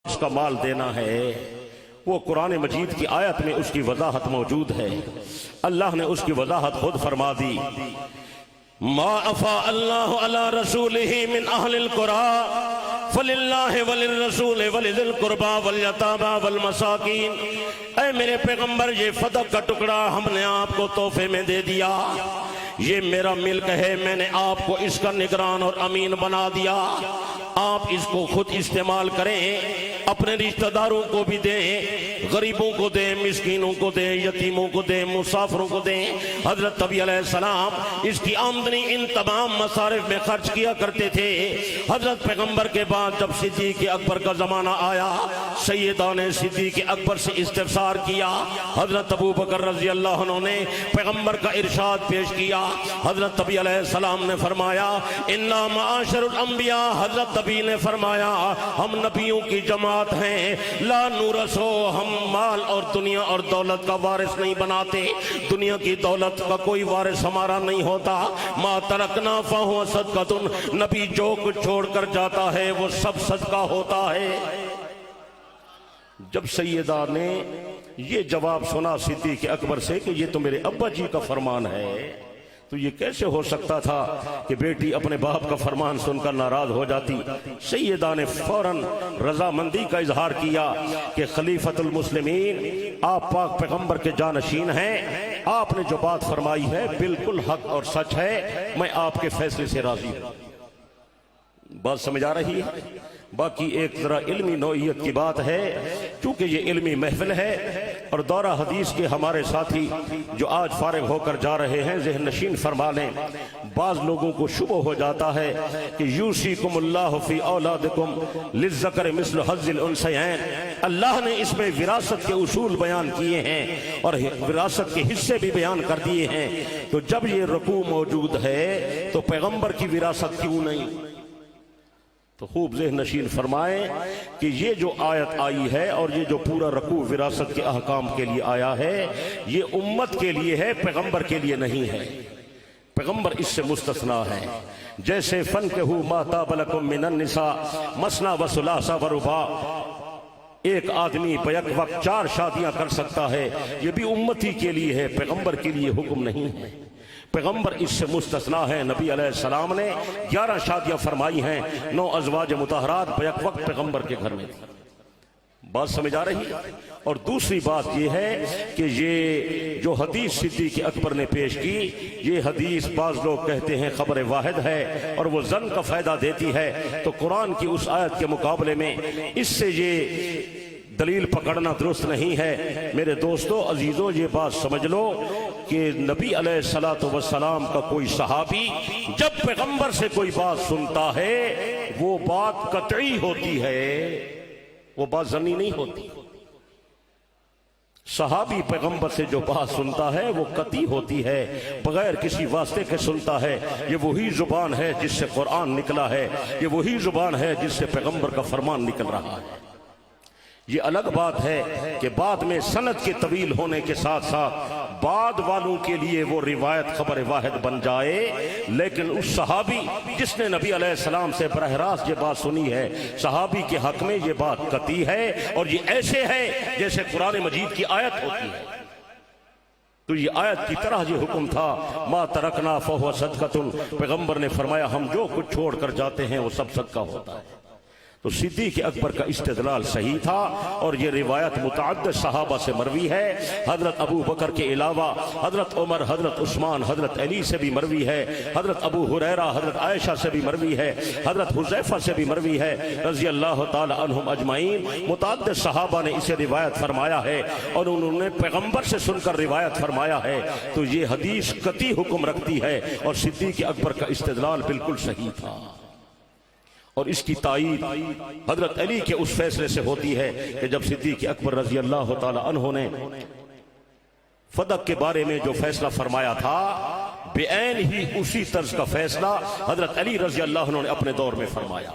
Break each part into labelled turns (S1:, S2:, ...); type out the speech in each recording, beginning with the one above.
S1: اس کا مال دینا ہے، وہ قرآن مجید کی آیت میں اس کی وضاحت موجود ہے۔ اللہ نے اس کی وضاحت خود فرما دی، ما افاء اللہ علی رسولہ من اہل القرى فللہ وللرسول ولذی القربى والیتامى والمساکین۔ اے میرے پیغمبر، یہ فتح کا ٹکڑا ہم نے آپ کو تحفے میں دے دیا، یہ میرا ملک ہے، میں نے آپ کو اس کا نگران اور امین بنا دیا، آپ اس کو خود استعمال کریں، اپنے رشتہ داروں کو بھی دیں، غریبوں کو دیں، مسکینوں کو دیں، یتیموں کو دیں، مسافروں کو دیں۔ حضرت نبی علیہ السلام اس کی آمدنی ان تمام مصارف میں خرچ کیا کرتے تھے۔ حضرت پیغمبر کے بعد جب صدیق اکبر کا زمانہ آیا، سیدہ نے صدیق اکبر سے استفسار کیا۔ حضرت ابو بکر رضی اللہ عنہ نے پیغمبر کا ارشاد پیش کیا۔ حضرت نبی علیہ السلام نے فرمایا انا معاشر الانبیاء، حضرت نبی نے فرمایا ہم نبیوں کی جماعت ہیں، لا نورثو، ہم مال اور دنیا اور دولت کا وارث نہیں بناتے، دنیا کی دولت کا کوئی وارث ہمارا نہیں ہوتا۔ ما ترکنا فہو صدقۃ، نبی جو کچھ چھوڑ کر جاتا ہے وہ سب صدقہ ہوتا ہے۔ جب سیدہ نے یہ جواب سنا صدیق اکبر سے کہ یہ تو میرے ابا جی کا فرمان ہے، تو یہ کیسے ہو سکتا تھا کہ بیٹی اپنے باپ کا فرمان سن کر ناراض ہو جاتی؟ سیدہ نے فوراً رضامندی کا اظہار کیا کہ خلیفۃ المسلمین، آپ پاک پیغمبر کے جانشین ہیں، آپ نے جو بات فرمائی ہے بالکل حق اور سچ ہے، میں آپ کے فیصلے سے راضی ہوں۔ بات سمجھ آ رہی ہے؟ باقی ایک ذرا علمی نوعیت کی بات ہے، چونکہ یہ علمی محفل ہے اور دورہ حدیث کے ہمارے ساتھی جو آج فارغ ہو کر جا رہے ہیں ذہن نشین فرما لیں۔ بعض لوگوں کو شبہ ہو جاتا ہے کہ یوصیکم اللہ فی اولادکم للذکر مثل حظ الانثیین، اللہ نے اس میں وراثت کے اصول بیان کیے ہیں اور وراثت کے حصے بھی بیان کر دیے ہیں، تو جب یہ رکوع موجود ہے تو پیغمبر کی وراثت کیوں نہیں؟ تو خوب ذہن نشین فرمائیں کہ یہ جو آیت آئی ہے اور یہ جو پورا رکوع وراثت کے احکام کے لیے آیا ہے، یہ امت کے لیے ہے، پیغمبر کے لیے نہیں ہے۔ پیغمبر اس سے مستثنا ہے۔ جیسے فَانكِحُوا مَا طَابَ لَكُم مِّنَ النِّسَاءِ مَثْنَىٰ وَثُلَاثَ وَرُبَاعَ، ایک آدمی بیک وقت 4 شادیاں کر سکتا ہے، یہ بھی امتی کے لیے ہے، پیغمبر کے لیے حکم نہیں ہے۔ پیغمبر اس سے مستثنا ہے۔ نبی علیہ السلام نے 11 شادیاں فرمائی ہیں، 9 ازواج مطہرات بیک وقت پیغمبر کے گھر میں تھی۔ بات سمجھ آ رہی ہے؟ اور دوسری بات یہ ہے کہ یہ جو حدیث صدیق اکبر نے پیش کی، یہ حدیث بعض لوگ کہتے ہیں خبر واحد ہے اور وہ ظن کا فائدہ دیتی ہے، تو قرآن کی اس آیت کے مقابلے میں اس سے یہ دلیل پکڑنا درست نہیں ہے۔ میرے دوستو عزیزو، یہ بات سمجھ لو کہ نبی علیہ السلام کا کوئی صحابی جب پیغمبر سے کوئی بات سنتا ہے وہ بات قطعی ہوتی ہے، وہ بات ظنی نہیں ہوتی۔ صحابی پیغمبر سے جو بات سنتا ہے وہ قطعی ہوتی ہے، بغیر کسی واسطے کے سنتا ہے۔ یہ وہی زبان ہے جس سے قرآن نکلا ہے، یہ وہی زبان ہے جس سے پیغمبر کا فرمان نکل رہا ہے۔ یہ الگ بات ہے کہ بعد میں سند کے طویل ہونے کے ساتھ ساتھ بعد والوں کے لیے وہ روایت خبر واحد بن جائے، لیکن اس صحابی جس نے نبی علیہ السلام سے براہ راست یہ بات سنی ہے، صحابی کے حق میں یہ بات قطعی ہے، اور یہ ایسے ہے جیسے قرآن مجید کی آیت ہوتی ہے۔ تو یہ آیت کی طرح یہ حکم تھا، ما ترکنا فہو صدقۃ، پیغمبر نے فرمایا ہم جو کچھ چھوڑ کر جاتے ہیں وہ سب صدقہ ہوتا ہے۔ تو صدیق اکبر کا استدلال صحیح تھا، اور یہ روایت متعدد صحابہ سے مروی ہے۔ حضرت ابو بکر کے علاوہ حضرت عمر، حضرت عثمان، حضرت علی سے بھی مروی ہے، حضرت ابو ہریرہ، حضرت عائشہ سے بھی مروی ہے، حضرت حذیفہ سے بھی مروی ہے رضی اللہ تعالی عنہم اجمعین۔ متعدد صحابہ نے اسے روایت فرمایا ہے اور انہوں نے پیغمبر سے سن کر روایت فرمایا ہے، تو یہ حدیث قطعی حکم رکھتی ہے، اور صدیق اکبر کا استدلال بالکل صحیح تھا۔ اور اس کی تائید حضرت علی کے اس فیصلے سے ہوتی ہے کہ جب صدیق اکبر رضی اللہ تعالی عنہ نے فدق کے بارے میں جو فیصلہ فرمایا تھا، بعین ہی اسی طرز کا فیصلہ حضرت علی رضی اللہ عنہ نے اپنے دور میں فرمایا۔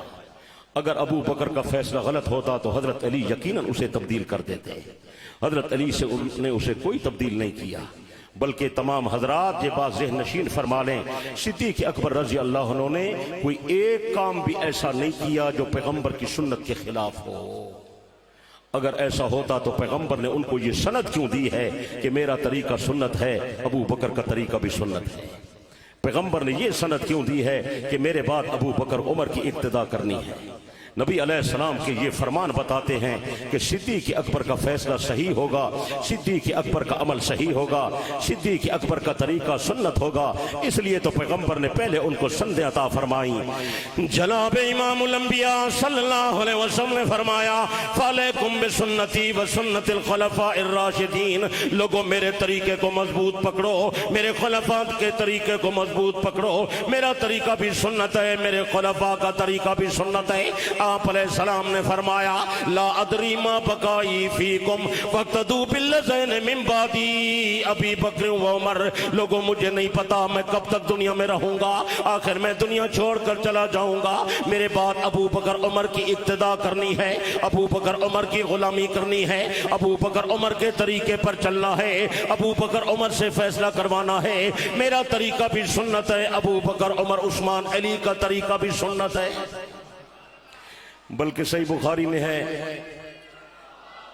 S1: اگر ابو بکر کا فیصلہ غلط ہوتا تو حضرت علی یقیناً اسے تبدیل کر دیتے، حضرت علی نے اسے کوئی تبدیل نہیں کیا، بلکہ تمام حضرات یہ بات ذہن نشین فرما لیں، صدیق اکبر رضی اللہ عنہ نے کوئی ایک کام بھی ایسا نہیں کیا جو پیغمبر کی سنت کے خلاف ہو۔ اگر ایسا ہوتا تو پیغمبر نے ان کو یہ سند کیوں دی ہے کہ میرا طریقہ سنت ہے، ابو بکر کا طریقہ بھی سنت ہے؟ پیغمبر نے یہ سند کیوں دی ہے کہ میرے بعد ابو بکر عمر کی اقتدا کرنی ہے؟ نبی علیہ السلام کے یہ فرمان بتاتے ہیں کہ صدیق اکبر کا فیصلہ صحیح ہوگا، صدیق اکبر کا عمل صحیح ہوگا، صدیق اکبر کا طریقہ سنت ہوگا۔ اس لیے تو پیغمبر نے پہلے ان کو سندیں عطا فرمائیں۔ جناب امام الانبیاء صلی اللہ علیہ وسلم نے فرمایا فَعَلَيْكُمْ بِسُنَّتِي وَسُنَّتِ الْخُلَفَاءِ الرَّاشِدِينَ، لوگوں میرے طریقے کو مضبوط پکڑو، میرے خلفاء کے طریقے کو مضبوط پکڑو۔ میرا طریقہ بھی سنت ہے، میرے خلفاء کا طریقہ بھی سنت ہے۔ آپ علیہ السلام نے فرمایا لا ادری ما بقائی فیکم فاقتدوا بالذین من بعدی ابی بکر و عمر، لوگوں مجھے نہیں پتا میں کب تک دنیا میں رہوں گا، آخر میں دنیا چھوڑ کر چلا جاؤں گا، میرے بعد ابو بکر عمر کی اقتدا کرنی ہے، ابو بکر عمر کی غلامی کرنی ہے، ابو بکر عمر کے طریقے پر چلنا ہے، ابو بکر عمر سے فیصلہ کروانا ہے۔ میرا طریقہ بھی سنت ہے، ابو بکر عمر عثمان علی کا طریقہ بھی سنت ہے۔ بلکہ صحیح بخاری میں ہے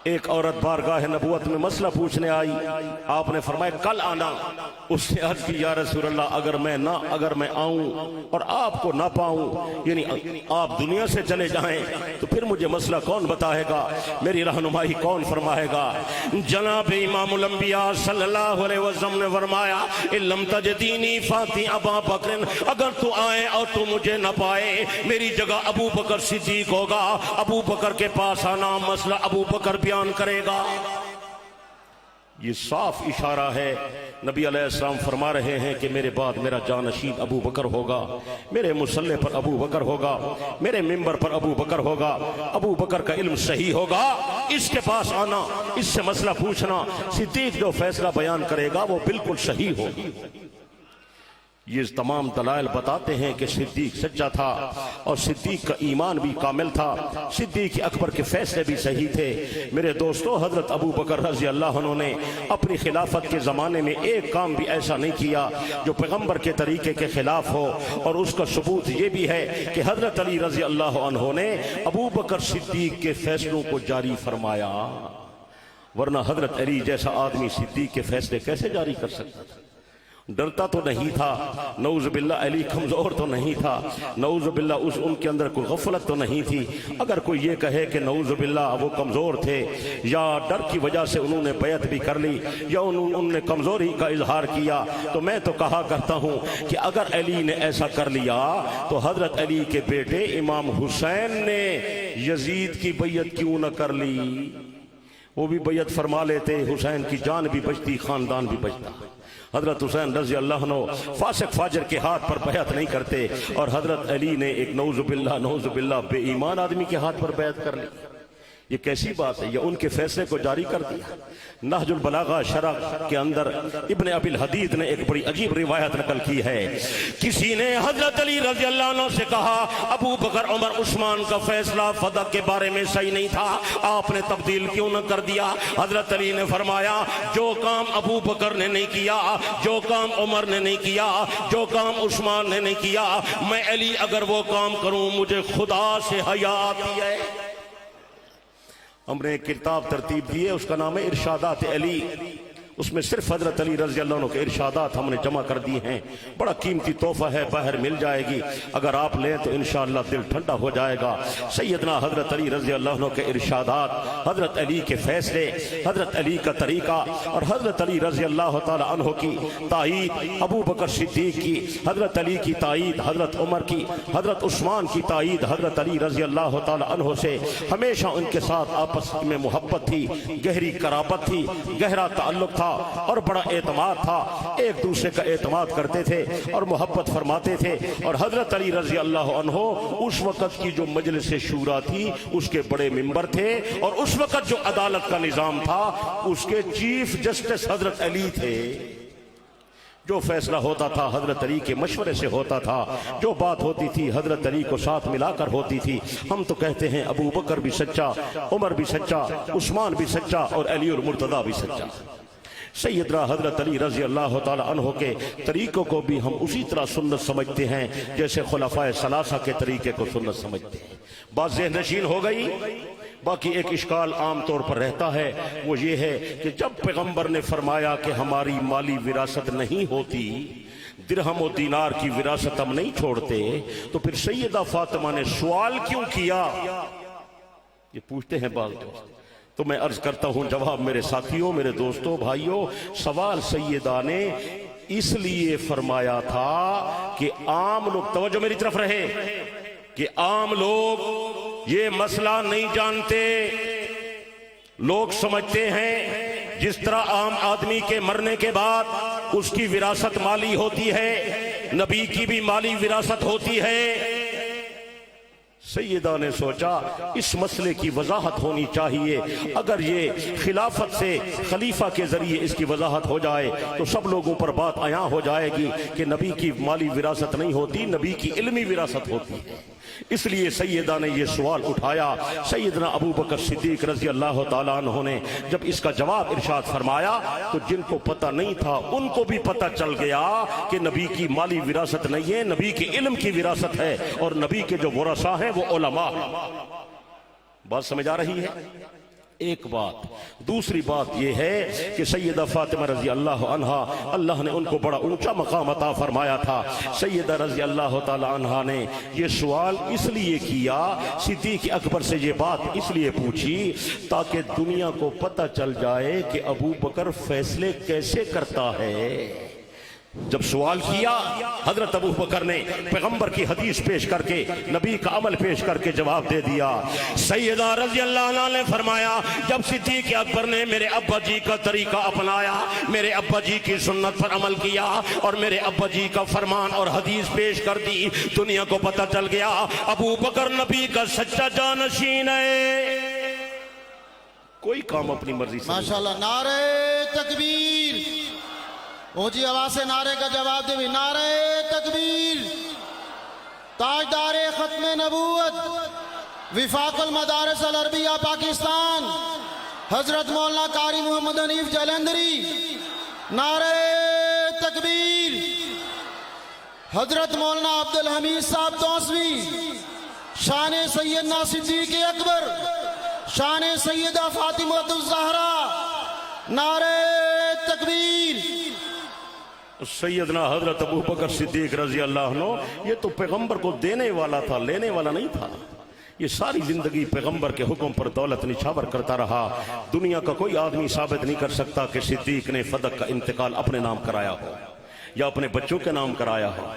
S1: ایک عورت بارگاہ نبوت میں مسئلہ پوچھنے آئی، آپ نے فرمایا کل آنا۔ اس نے عرض کی یا رسول اللہ اگر میں آؤں اور آپ کو نہ پاؤں، یعنی آپ دنیا سے چلے جائیں تو پھر مجھے مسئلہ کون بتائے گا، میری رہنمائی کون فرمائے گا؟ جناب امام الانبیاء صلی اللہ علیہ وسلم نے فرمایا ان لم تجدینی فاتی ابا بکر، اگر تو آئے اور تو مجھے نہ پائے، میری جگہ ابو بکر صدیق ہوگا، ابو بکر کے پاس آنا، مسئلہ ابو بکر بیان کرے گا۔ یہ صاف اشارہ ہے، نبی علیہ السلام فرما رہے ہیں کہ میرے بعد میرا جانشین ابو بکر ہوگا، میرے مصلی پر ابو بکر ہوگا، میرے ممبر پر ابو بکر ہوگا، ابو بکر کا علم صحیح ہوگا، اس کے پاس آنا، اس سے مسئلہ پوچھنا، صدیق جو فیصلہ بیان کرے گا وہ بالکل صحیح ہوگی۔ یہ تمام دلائل بتاتے ہیں کہ صدیق سچا تھا اور صدیق کا ایمان بھی کامل تھا، صدیق اکبر کے فیصلے بھی صحیح تھے۔ میرے دوستو، حضرت ابو بکر رضی اللہ عنہ نے اپنی خلافت کے زمانے میں ایک کام بھی ایسا نہیں کیا جو پیغمبر کے طریقے کے خلاف ہو، اور اس کا ثبوت یہ بھی ہے کہ حضرت علی رضی اللہ عنہ نے ابو بکر صدیق کے فیصلوں کو جاری فرمایا، ورنہ حضرت علی جیسا آدمی صدیق کے فیصلے کیسے جاری کر سکتا تھا؟ ڈرتا تو نہیں تھا، نعوذ باللہ علی کمزور تو نہیں تھا، نعوذ باللہ ان کے اندر کوئی غفلت تو نہیں تھی۔ اگر کوئی یہ کہے کہ نعوذ باللہ وہ کمزور تھے یا ڈر کی وجہ سے انہوں نے بیعت بھی کر لی یا انہوں نے کمزوری کا اظہار کیا، تو میں تو کہا کرتا ہوں کہ اگر علی نے ایسا کر لیا تو حضرت علی کے بیٹے امام حسین نے یزید کی بیعت کیوں نہ کر لی؟ وہ بھی بیعت فرما لیتے، حسین کی جان بھی بچتی، خاندان بھی بچتا۔ حضرت حسین رضی اللہ عنہ فاسق فاجر کے ہاتھ پر بیعت نہیں کرتے، اور حضرت علی نے ایک نعوذ باللہ بے ایمان آدمی کے ہاتھ پر بیعت کر لی۔ یہ کیسی بات ہے؟ یہ ان کے فیصلے کو جاری کر دیا۔ نہج البلاغہ شرح کے اندر ابن ابی الحدید نے ایک بڑی عجیب روایت نقل کی ہے، کسی نے حضرت علی رضی اللہ عنہ سے کہا ابو بکر عمر عثمان کا فیصلہ فدق کے بارے میں صحیح نہیں تھا، آپ نے تبدیل کیوں نہ کر دیا؟ حضرت علی نے فرمایا جو کام ابو بکر نے نہیں کیا، جو کام عمر نے نہیں کیا، جو کام عثمان نے نہیں کیا، میں علی اگر وہ کام کروں مجھے خدا سے حیا آتی ہے۔ ہم نے ایک کتاب ترتیب دی ہے، اس کا نام ہے ارشادات علی، اس میں صرف حضرت علی رضی اللہ عنہ کے ارشادات ہم نے جمع کر دی ہیں۔ بڑا قیمتی تحفہ ہے، باہر مل جائے گی، اگر آپ لیں تو انشاءاللہ دل ٹھنڈا ہو جائے گا۔ سیدنا حضرت علی رضی اللہ عنہ کے ارشادات، حضرت علی کے فیصلے، حضرت علی کا طریقہ، اور حضرت علی رضی اللہ تعالی عنہ کی تائید، ابو بکر صدیق کی، حضرت علی کی تائید، حضرت عمر کی، حضرت عثمان کی تائید، حضرت علی رضی اللہ تعالی عنہ سے ہمیشہ ان کے ساتھ آپس میں محبت تھی، گہری قرابت تھی، گہرا تعلق تھا اور بڑا اعتماد تھا، ایک دوسرے کا اعتماد کرتے تھے اور محبت فرماتے تھے۔ اور حضرت علی رضی اللہ عنہ اس وقت کی جو مجلس شورا تھی اس کے بڑے ممبر تھے، اور اس وقت جو عدالت کا نظام تھا اس کے چیف جسٹس حضرت علی تھے۔ جو فیصلہ ہوتا تھا حضرت علی کے مشورے سے ہوتا تھا، جو بات ہوتی تھی حضرت علی کو ساتھ ملا کر ہوتی تھی۔ ہم تو کہتے ہیں ابو بکر بھی سچا، عمر بھی سچا، عثمان بھی سچا، اور علی المرتضیٰ بھی سچا۔ سیدنا حضرت علی رضی اللہ تعالی عنہ کے طریقوں کو بھی ہم اسی طرح سنت سمجھتے ہیں جیسے خلفائے ثلاثہ کے طریقے کو سنت سمجھتے ہیں۔ بات ذہن نشین ہو گئی؟ باقی ایک اشکال عام طور پر رہتا ہے، وہ یہ ہے کہ جب پیغمبر نے فرمایا کہ ہماری مالی وراثت نہیں ہوتی، درہم و دینار کی وراثت ہم نہیں چھوڑتے، تو پھر سیدہ فاطمہ نے سوال کیوں کیا؟ یہ پوچھتے ہیں بعض دوست۔ تو میں عرض کرتا ہوں، جواب میرے ساتھیوں، میرے دوستوں، بھائیوں، سوال سیدہ نے اس لیے فرمایا تھا کہ عام لوگ، توجہ میری طرف رہے، کہ عام لوگ یہ مسئلہ نہیں جانتے۔ لوگ سمجھتے ہیں جس طرح عام آدمی کے مرنے کے بعد اس کی وراثت مالی ہوتی ہے، نبی کی بھی مالی وراثت ہوتی ہے۔ سیدہ نے سوچا اس مسئلے کی وضاحت ہونی چاہیے، اگر یہ خلافت سے خلیفہ کے ذریعے اس کی وضاحت ہو جائے تو سب لوگوں پر بات عیاں ہو جائے گی کہ نبی کی مالی وراثت نہیں ہوتی، نبی کی علمی وراثت ہوتی ہے۔ اس لیے سیدہ نے یہ سوال اٹھایا۔ سیدنا ابو بکر صدیق رضی اللہ تعالیٰ عنہ نے جب اس کا جواب ارشاد فرمایا تو جن کو پتہ نہیں تھا ان کو بھی پتہ چل گیا کہ نبی کی مالی وراثت نہیں ہے، نبی کی علم کی وراثت ہے، اور نبی کے جو ورثاء ہیں وہ علماء ہیں۔ بات سمجھ آ رہی ہے؟ ایک بات۔ دوسری بات یہ ہے کہ سیدہ فاطمہ رضی اللہ عنہا، اللہ نے ان کو بڑا اونچا مقام عطا فرمایا تھا۔ سیدہ رضی اللہ تعالی عنہا نے یہ سوال اس لیے کیا، صدیق اکبر سے یہ بات اس لیے پوچھی تاکہ دنیا کو پتہ چل جائے کہ ابو بکر فیصلے کیسے کرتا ہے۔ جب سوال کیا، حضرت ابو بکر نے پیغمبر کی حدیث پیش کر کے، نبی کا عمل پیش کر کے جواب دے دیا۔ سیدہ رضی اللہ عنہ نے فرمایا، جب صدیق اکبر نے میرے ابا جی کا طریقہ اپنایا، میرے ابا جی کی سنت پر عمل کیا اور میرے ابا جی کا فرمان اور حدیث پیش کر دی، دنیا کو پتہ چل گیا ابو بکر نبی کا سچا جانشین ہے۔ کوئی کام اپنی مرضی سے۔
S2: ماشاءاللہ، نعرہ تکبیر، اونچی آواز سے نعرے کا جواب دے بھی، نعرہ تکبیر۔ تاجدار ختم نبوت، وفاق المدارس العربیہ پاکستان، حضرت مولانا قاری محمد حنیف جلندری، نعرہ تکبیر۔ حضرت مولانا عبدالحمید صاحب توسوی، شان سیدنا صدیق اکبر، شان سیدہ فاطمہ الزہرا، نعرہ تکبیر۔
S1: سیدنا حضرت ابو بکر صدیق رضی اللہ عنہ یہ تو پیغمبر کو دینے والا تھا، لینے والا نہیں تھا۔ یہ ساری زندگی پیغمبر کے حکم پر دولت نچھاور کرتا رہا۔ دنیا کا کوئی آدمی ثابت نہیں کر سکتا کہ صدیق نے فدق کا انتقال اپنے نام کرایا ہو یا اپنے بچوں کے نام کرایا ہو۔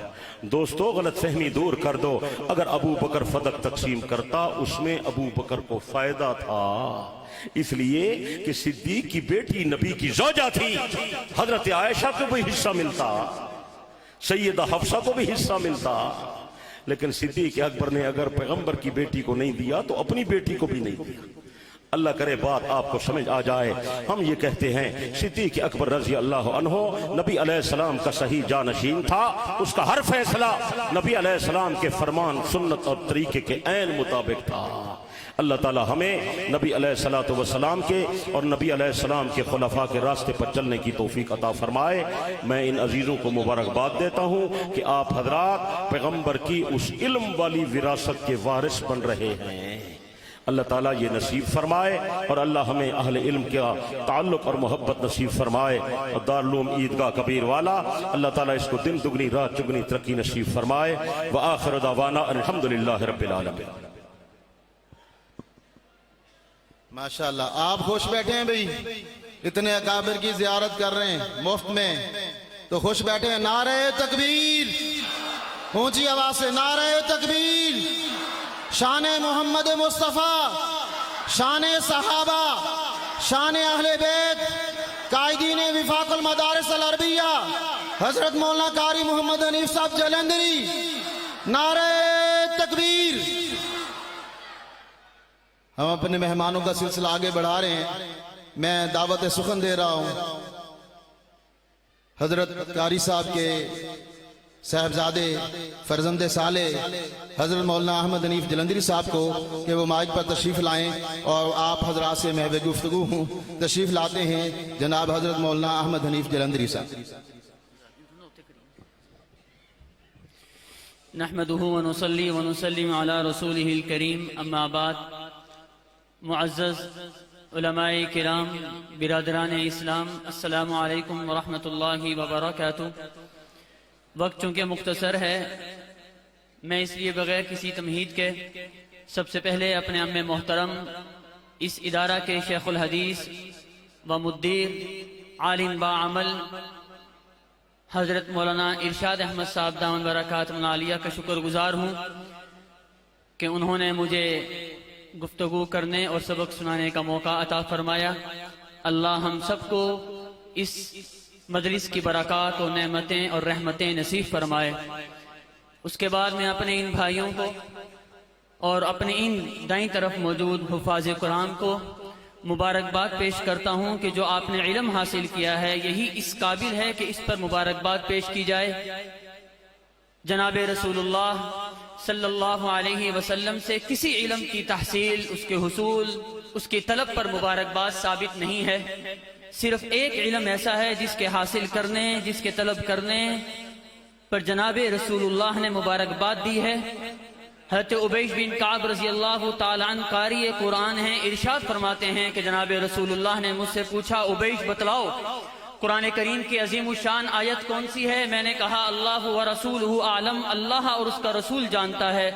S1: دوستو، غلط فہمی دور کر دو، اگر ابو بکر فدق تقسیم کرتا اس میں ابو بکر کو فائدہ تھا، اس لیے کہ صدیق کی بیٹی نبی کی زوجہ تھی، حضرت عائشہ کو بھی حصہ ملتا، سیدہ حفصہ کو بھی حصہ ملتا، لیکن صدیق اکبر نے اگر پیغمبر کی بیٹی کو نہیں دیا تو اپنی بیٹی کو بھی نہیں دیا۔ اللہ کرے بات آپ کو سمجھ آ جائے۔ ہم یہ کہتے ہیں صدیق اکبر رضی اللہ عنہ نبی علیہ السلام کا صحیح جانشین تھا، اس کا ہر فیصلہ نبی علیہ السلام کے فرمان، سنت اور طریقے کے عین مطابق تھا۔ اللہ تعالی ہمیں نبی علیہ السلام کے اور نبی علیہ السلام کے خلفاء کے راستے پر چلنے کی توفیق عطا فرمائے۔ میں ان عزیزوں کو مبارکباد دیتا ہوں کہ آپ حضرات پیغمبر کی اس علم والی وراثت کے وارث بن رہے ہیں۔ اللہ تعالیٰ یہ نصیب فرمائے، اور اللہ ہمیں اہل علم کا تعلق اور محبت نصیب فرمائے، اور دارالعلوم عیدگاہ کبیر والا اللہ تعالیٰ اس کو دن دگنی رات چگنی ترقی نصیب فرمائے۔ وآخر دعوانا الحمدللہ رب العالمین۔
S2: ماشاءاللہ، آپ خوش بیٹھے ہیں بھئی، اتنے اکابر کی زیارت کر رہے ہیں مفت میں، تو خوش بیٹھے ہیں۔ نعرہ تکبیر، اونچی آواز سے نعرہ تکبیر۔ شان محمد مصطفیٰ، شان صحابہ، شان اہل بیت، قائدین وفاق المدارس العربیہ، حضرت مولانا قاری محمد حنیف صاحب جلندری، نعرہ تکبیر۔ ہم اپنے مہمانوں کا سلسلہ آگے بڑھا رہے ہیں، میں دعوت سخن دے رہا ہوں حضرت قاری صاحب کے صاحبزادے فرزند صالح حضرت مولانا احمد حنیف جلندری صاحب کو کہ وہ مائک پر تشریف لائیں اور آپ حضرات سے محو گفتگو ہوں۔ تشریف لاتے ہیں جناب حضرت مولانا احمد حنیف جلندری صاحب۔
S3: نحمده ونصلي ونسلم على رسوله الكريم، اما بعد۔ معزز علماء کرام، برادران اسلام، السلام علیکم ورحمۃ اللہ وبرکاتہ۔ وقت چونکہ مختصر ہے، میں اس لیے بغیر کسی تمہید کے سب سے پہلے اپنے عم محترم، اس ادارہ کے شیخ الحدیث و مدیر، عالم با عمل حضرت مولانا ارشاد احمد صاحب دامن برکاتہ العالیہ کا شکر گزار ہوں کہ انہوں نے مجھے گفتگو کرنے اور سبق سنانے کا موقع عطا فرمایا۔ اللہ ہم سب کو اس مجلس کی برکات اور نعمتیں اور رحمتیں نصیب فرمائے۔ اس کے بعد میں اپنے ان بھائیوں کو اور اپنے ان دائیں طرف موجود حفاظ قرآن کو مبارکباد پیش کرتا ہوں کہ جو آپ نے علم حاصل کیا ہے یہی اس قابل ہے کہ اس پر مبارکباد پیش کی جائے۔ جناب رسول اللہ صلی اللہ علیہ وسلم سے کسی علم کی تحصیل، اس کے حصول، اس کی طلب پر مبارکباد ثابت نہیں ہے۔ صرف ایک علم ایسا ہے جس کے حاصل کرنے، جس کے طلب کرنے پر جناب رسول اللہ نے مبارکباد دی ہے۔ حضرت عبیش بن کعب رضی اللہ تعالیٰ عنہ قاری قرآن ہیں، ارشاد فرماتے ہیں کہ جناب رسول اللہ نے مجھ سے پوچھا، عبیش بتلاؤ قرآن کریم کی عظیم الشان آیت کون سی ہے؟ میں نے کہا اللہ و رسولہ اعلم، اللہ اور اس کا رسول جانتا ہے۔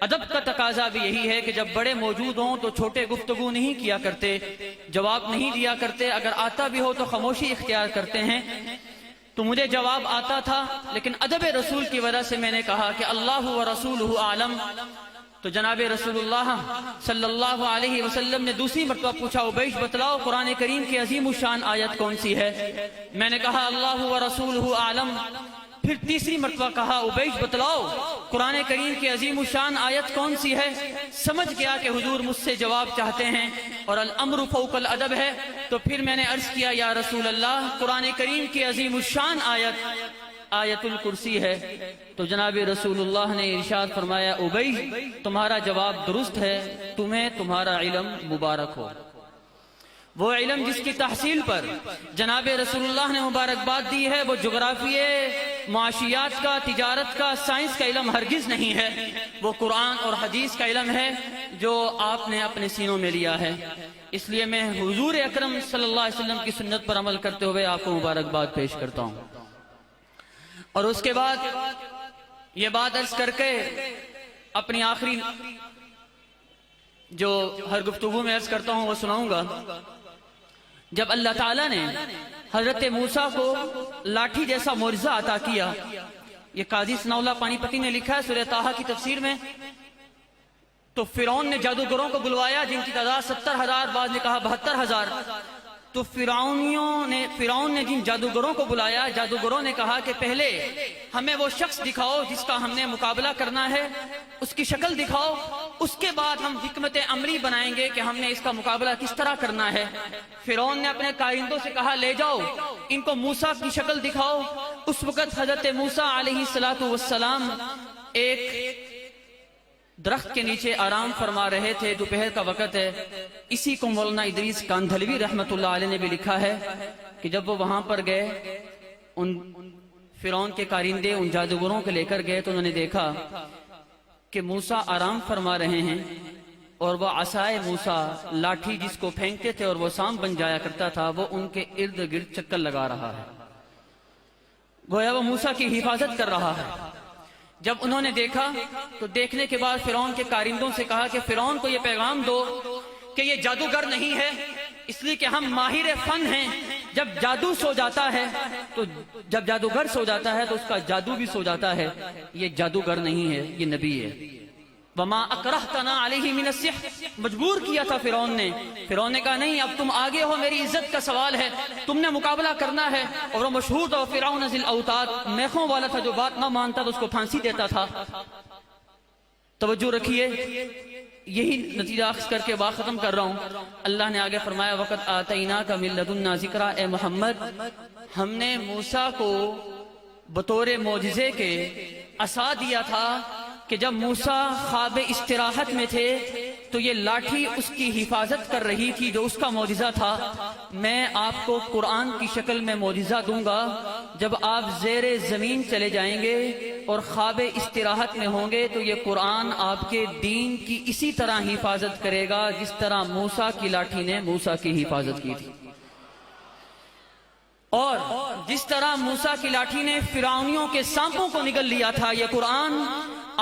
S3: ادب کا تقاضا بھی یہی ہے کہ جب بڑے موجود ہوں تو چھوٹے گفتگو نہیں کیا کرتے، جواب نہیں دیا کرتے، اگر آتا بھی ہو تو خاموشی اختیار کرتے ہیں۔ تو مجھے جواب آتا تھا، لیکن ادب رسول کی وجہ سے میں نے کہا کہ اللہ و رسولہ اعلم۔ تو جناب رسول اللہ صلی اللہ علیہ وسلم نے دوسری مرتبہ پوچھا، عبیش بتلاؤ قرآن کریم کی عظیم الشان آیت کون سی ہے؟ میں نے کہا اللہ و رسولہ اعلم۔ پھر تیسری مرتبہ کہا، عبیش بتلاؤ قرآن کریم کی عظیم الشان آیت کون سی ہے؟ سمجھ گیا کہ حضور مجھ سے جواب چاہتے ہیں اور الامر فوق الادب ہے۔ تو پھر میں نے عرض کیا، یا رسول اللہ قرآن کریم کی عظیم الشان آیت الکرسی ہے۔ تو جناب رسول اللہ نے ارشاد فرمایا، عبیش تمہارا جواب درست ہے، تمہیں تمہارا علم مبارک ہو۔ وہ علم جس کی تحصیل پر جناب رسول اللہ نے مبارکباد دی ہے وہ جغرافیے، معاشیات کا، تجارت کا، سائنس کا علم ہرگز نہیں ہے، وہ قرآن اور حدیث کا علم ہے جو آپ نے اپنے سینوں میں لیا ہے۔ اس لیے میں حضور اکرم صلی اللہ علیہ وسلم کی سنت پر عمل کرتے ہوئے آپ کو مبارکباد پیش کرتا ہوں۔ اور اس کے بعد یہ بات عرض کر کے اپنی آخری جو ہر گفتگو میں عرض کرتا ہوں وہ سناؤں گا۔ جب اللہ تعالیٰ نے حضرت موسیٰ کو لاٹھی جیسا معجزہ عطا کیا، یہ قاضی ثناء اللہ پانی پتی نے لکھا ہے سورہ طٰہٰ کی تفسیر میں، تو فرعون نے جادوگروں کو بلوایا جن کی تعداد 70,000، بعض نے کہا 72,000۔ تو فرعون نے جن جادوگروں کو بلایا، جادوگروں نے کہا کہ پہلے ہمیں وہ شخص دکھاؤ جس کا ہم نے مقابلہ کرنا ہے، اس کی شکل دکھاؤ، اس کے بعد ہم حکمت عملی بنائیں گے کہ ہم نے اس کا مقابلہ کس طرح کرنا ہے۔ فرعون نے اپنے کارندوں سے کہا، لے جاؤ ان کو موسیٰ کی شکل دکھاؤ۔ اس وقت حضرت موسیٰ علیہ السلام ایک درخت کے نیچے آرام فرما رہے تھے، دوپہر کا وقت ہے۔ اسی کو مولانا ادریس کاندھلوی رحمۃ اللہ علیہ نے بھی لکھا ہے کہ جب وہ وہاں پر گئے، ان فرعون کے کارندے ان جادوگروں کو لے کر گئے تو انہوں نے دیکھا کہ موسیٰ آرام فرما رہے ہیں اور وہ عصائے موسیٰ، لاٹھی جس کو پھینکتے تھے اور وہ سانپ بن جایا کرتا تھا، وہ ان کے ارد گرد چکر لگا رہا ہے، گویا وہ موسیٰ کی حفاظت کر رہا ہے۔ جب انہوں نے دیکھا تو دیکھنے کے بعد فرعون کے کارندوں سے کہا کہ فرعون کو یہ پیغام دو کہ یہ جادوگر نہیں ہے، اس لیے کہ ہم ماہر فن ہیں۔ جب جادو سو جاتا ہے تو جب جادوگر سو جاتا ہے تو اس کا جادو بھی سو جاتا ہے، یہ جادوگر نہیں ہے، یہ نبی ہے۔ وما اکرہتنا علیہ من السحر، مجبور کیا تھا فرعون نے کہا نہیں اب تم آگے ہو، میری عزت کا سوال ہے، تم نے مقابلہ کرنا ہے۔ اور وہ مشہور تھا فرعون ذی الاوتاد، میخوں والا تھا، جو بات نہ مانتا تو اس کو پھانسی دیتا تھا۔ توجہ رکھیے، یہی نتیجہ اخذ کر کے بات ختم کر رہا ہوں۔ اللہ نے آگے فرمایا وَقَدْ آتَيْنَاكَ مِن لَّدُنَّا ذِكْرًا، اے محمد ہم نے موسیٰ کو بطور معجزے کے عصا دیا تھا کہ جب موسیٰ خواب استراحت میں تھے تو یہ لاٹھی اس کی حفاظت کر رہی تھی جو اس کا معجزہ تھا۔ میں آپ کو قرآن کی شکل میں معجزہ دوں گا، جب آپ زیر زمین چلے جائیں گے اور خواب استراحت میں ہوں گے تو یہ قرآن آپ کے دین کی اسی طرح حفاظت کرے گا جس طرح موسیٰ کی لاٹھی نے موسیٰ کی حفاظت کی تھی، اور جس طرح موسیٰ کی لاٹھی نے فرعونیوں کے سانپوں کو نگل لیا تھا، یہ قرآن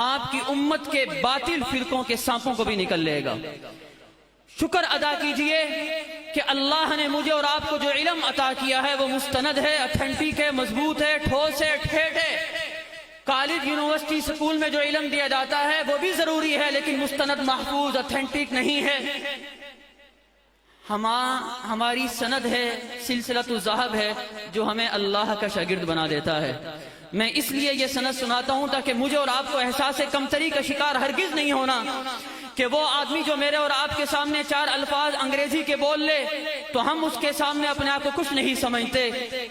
S3: آپ کی امت کے باطل فرقوں کے سانپوں کو بھی نکل لے گا۔ شکر ادا کیجئے کہ اللہ نے مجھے اور آپ کو جو علم عطا کیا ہے وہ مستند ہے، اتھینٹک ہے، مضبوط ہے، ٹھوس ہے، ٹھیٹ ہے۔ کالج، یونیورسٹی، سکول میں جو علم دیا جاتا ہے وہ بھی ضروری ہے، لیکن مستند، محفوظ، اتھینٹک نہیں ہے۔ ہماری سند ہے، سلسلۃ الذہب ہے، جو ہمیں اللہ کا شاگرد بنا دیتا ہے۔ میں اس لیے یہ سند سناتا ہوں تاکہ مجھے اور آپ کو احساس کمتری کا شکار ہرگز نہیں ہونا کہ وہ آدمی جو میرے اور آپ کے سامنے 4 الفاظ انگریزی کے بول لے تو ہم اس کے سامنے اپنے آپ کو کچھ نہیں سمجھتے۔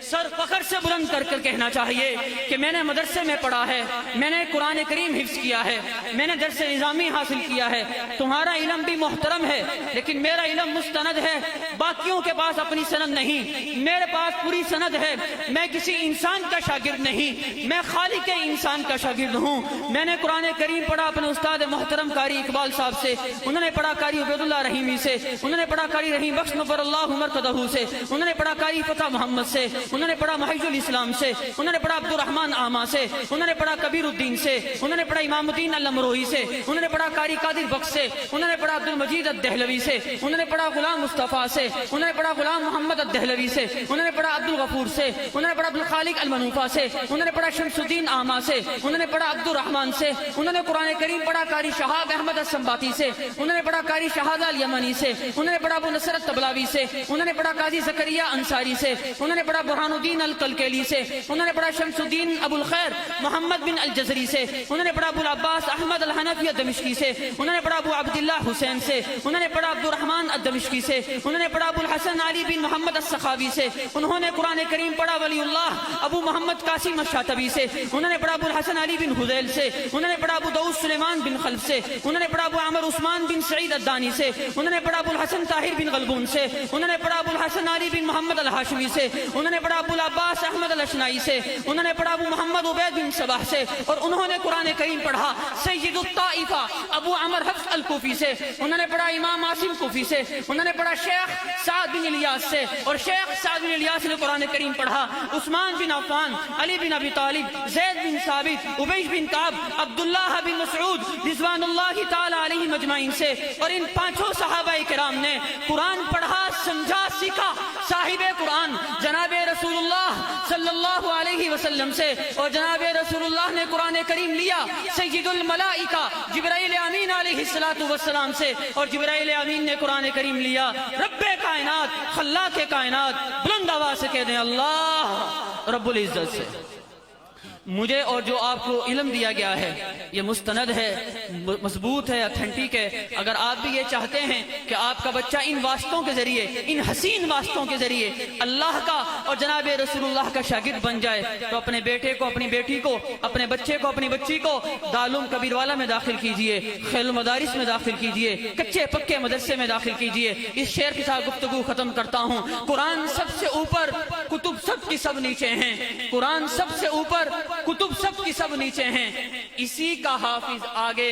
S3: سر فخر سے بلند کر کر کہنا چاہیے کہ میں نے مدرسے میں پڑھا ہے، میں نے قرآن کریم حفظ کیا ہے، میں نے درس نظامی حاصل کیا ہے۔ تمہارا علم بھی محترم ہے لیکن میرا علم مستند ہے، باقیوں کے پاس اپنی سند نہیں، میرے پاس پوری سند ہے۔ میں کسی انسان کا شاگرد نہیں، میں خالق انسان کا شاگرد ہوں۔ میں نے قرآن کریم پڑھا اپنے استاد محترم قاری اقبال صاحب سے، انہوں نے پڑھا قاری عبید اللہ رحیمی سے، انہوں نے پڑھا قاری رحیم بخش نور اللہ مرکدہ سے، انہوں نے پڑھا قاری فتح محمد سے، انہوں نے پڑھا محیج الاسلام سے، انہوں نے پڑھا عبد الرحمن آما سے، انہوں نے پڑھا کبیر الدین سے، انہوں نے پڑھا امام الدین الامروہی سے، انہوں نے پڑھا قاری قادر بخش سے، انہوں نے پڑھا عبد المجید الدہلوی سے، انہوں نے پڑھا غلام مصطفیٰ سے، انہوں نے پڑھا غلام محمد الدہلوی سے، انہوں نے پڑھا عبد الغفور سے، انہوں نے پڑھا عبد الخالق المنوفہ سے، انہوں نے پڑھا شمس الدین آما سے، انہوں نے پڑھا عبد الرحمن سے، انہوں نے قرآن کریم پڑھا قاری شہاب احمد السنباطی سے، انہوں نے پڑھا قاری شہادہ الیمنی سے، انہوں نے پڑھا ابو نصر الطبلاوی سے، انہوں نے پڑھا قاضی زکریا انصاری سے، انہوں نے پڑھا برہان الدین الکلکیلی سے، انہوں نے پڑھا شمس الدین ابو الخیر محمد بن الجزری سے، انہوں نے پڑھا ابو العباس احمد الحنفی الدمشقی سے، انہوں نے پڑھا ابو عبداللہ حسین سے، انہوں نے پڑھا عبد الرحمن الدمشقی سے، انہوں نے پڑھا ابو الحسن علی بن محمد السخاوی سے، انہوں نے قرآن کریم پڑھا ولی اللہ ابو محمد قاسم الشاطبی سے، انہوں نے پڑھا ابو الحسن علی بن حذیل سے، انہوں نے پڑھا ابو داؤد سلیمان بن خلف سے، انہوں نے پڑھا ابو عمر عثمان بن سعید الدانی سے، انہوں نے پڑھا ابو الحسن طاہر بن غلبون سے، انہوں نے پڑھا ابو الحسن علی بن محمد الہاشمی سے، انہوں نے پڑھا ابو العباس احمد الاشنائی سے، انہوں نے پڑھا ابو محمد عبید بن صباح سے، اور انہوں نے قرآن کریم پڑھا سید الطائفہ ابو عمر حفص الکوفی سے، انہوں نے پڑھا امام عاصم کوفی سے، انہوں نے پڑھا شیخ سعد بن الیاس سے، اور شیخ سعد بن الیاس نے قرآن کریم پڑھا عثمان بن عفان، علی بن ابی طالب، زید بن ثابت، عبیش بن کعب، عبداللہ بن مسعود رضوان اللہ تعالی علیہم اجمعین سے، اور ان 5 صحابہ کرام نے قرآن پڑھا، سمجھا، سیکھا صاحب قرآن جناب رسول اللہ صلی اللہ علیہ وسلم سے، اور جناب رسول اللہ نے قرآن کریم لیا سید الملائکہ جبرائیل امین علیہ السلام سے، اور جبرائیل امین نے قرآن کریم لیا رب کائنات خلاق کائنات، بلند آواز سے کہہ دیں اللہ رب العزت سے۔ مجھے اور جو آپ کو علم دیا گیا ہے یہ مستند ہے، مضبوط ہے، اتھینٹک ہے۔ اگر آپ بھی یہ چاہتے ہیں کہ آپ کا بچہ ان واسطوں کے ذریعے، ان حسین واسطوں کے ذریعے اللہ کا اور جناب رسول اللہ کا شاگرد بن جائے تو اپنے بیٹے کو، اپنی بیٹی کو، اپنے بچے کو، اپنی بچی کو دارالعلوم کبیروالا میں داخل کیجئے، خیل المدارس میں داخل کیجئے، کچے پکے مدرسے میں داخل کیجئے۔ اس شعر کے ساتھ گفتگو ختم کرتا ہوں۔ قرآن سب سے اوپر، کتب سب کی سب نیچے ہیں۔ قرآن سب سے اوپر، کتب سب کی سب نیچے ہیں۔ اسی کا حافظ آگے،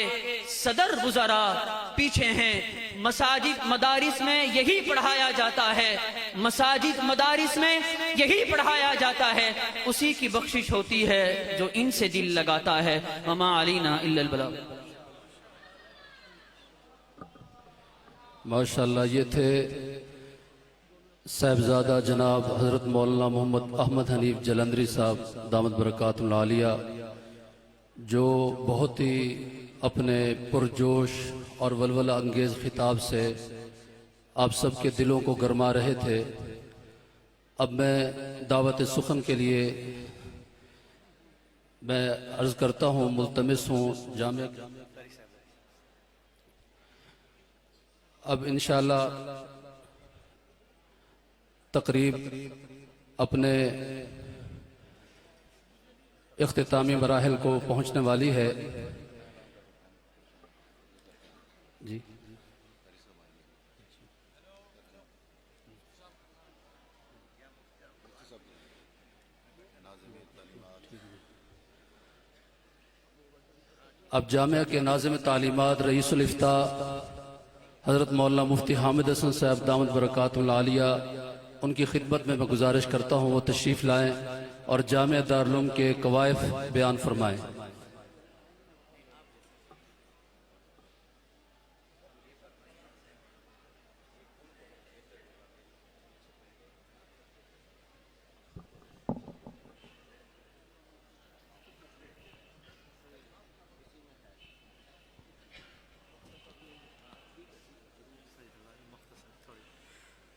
S3: صدر وزراء پیچھے ہیں۔ مساجد مدارس میں یہی پڑھایا جاتا ہے، مساجد مدارس میں یہی پڑھایا جاتا ہے۔ اسی کی بخشش ہوتی ہے جو ان سے دل لگاتا ہے۔ وما علینا الا البلاغ۔
S4: ماشاءاللہ یہ تھے صاحبزادہ جناب حضرت مولانا محمد احمد حنیف جلندری صاحب دامت برکاتہ العالیہ، جو بہت ہی اپنے پرجوش اور ولولہ انگیز خطاب سے آپ سب کے دلوں کو گرما رہے تھے۔ اب میں دعوت سخن کے لیے میں عرض کرتا ہوں، ملتمس ہوں جامع، اب انشاءاللہ تقریب اپنے اختتامی مراحل کو پہنچنے والی ہے۔ جی اب جامعہ کے ناظم تعلیمات رئیس الافتاء حضرت مولانا مفتی حامد حسن صاحب دامت برکاتہ العالیہ ان کی خدمت میں گزارش کرتا ہوں وہ تشریف لائیں اور جامعہ دارالعلوم کے قوائف بیان فرمائیں۔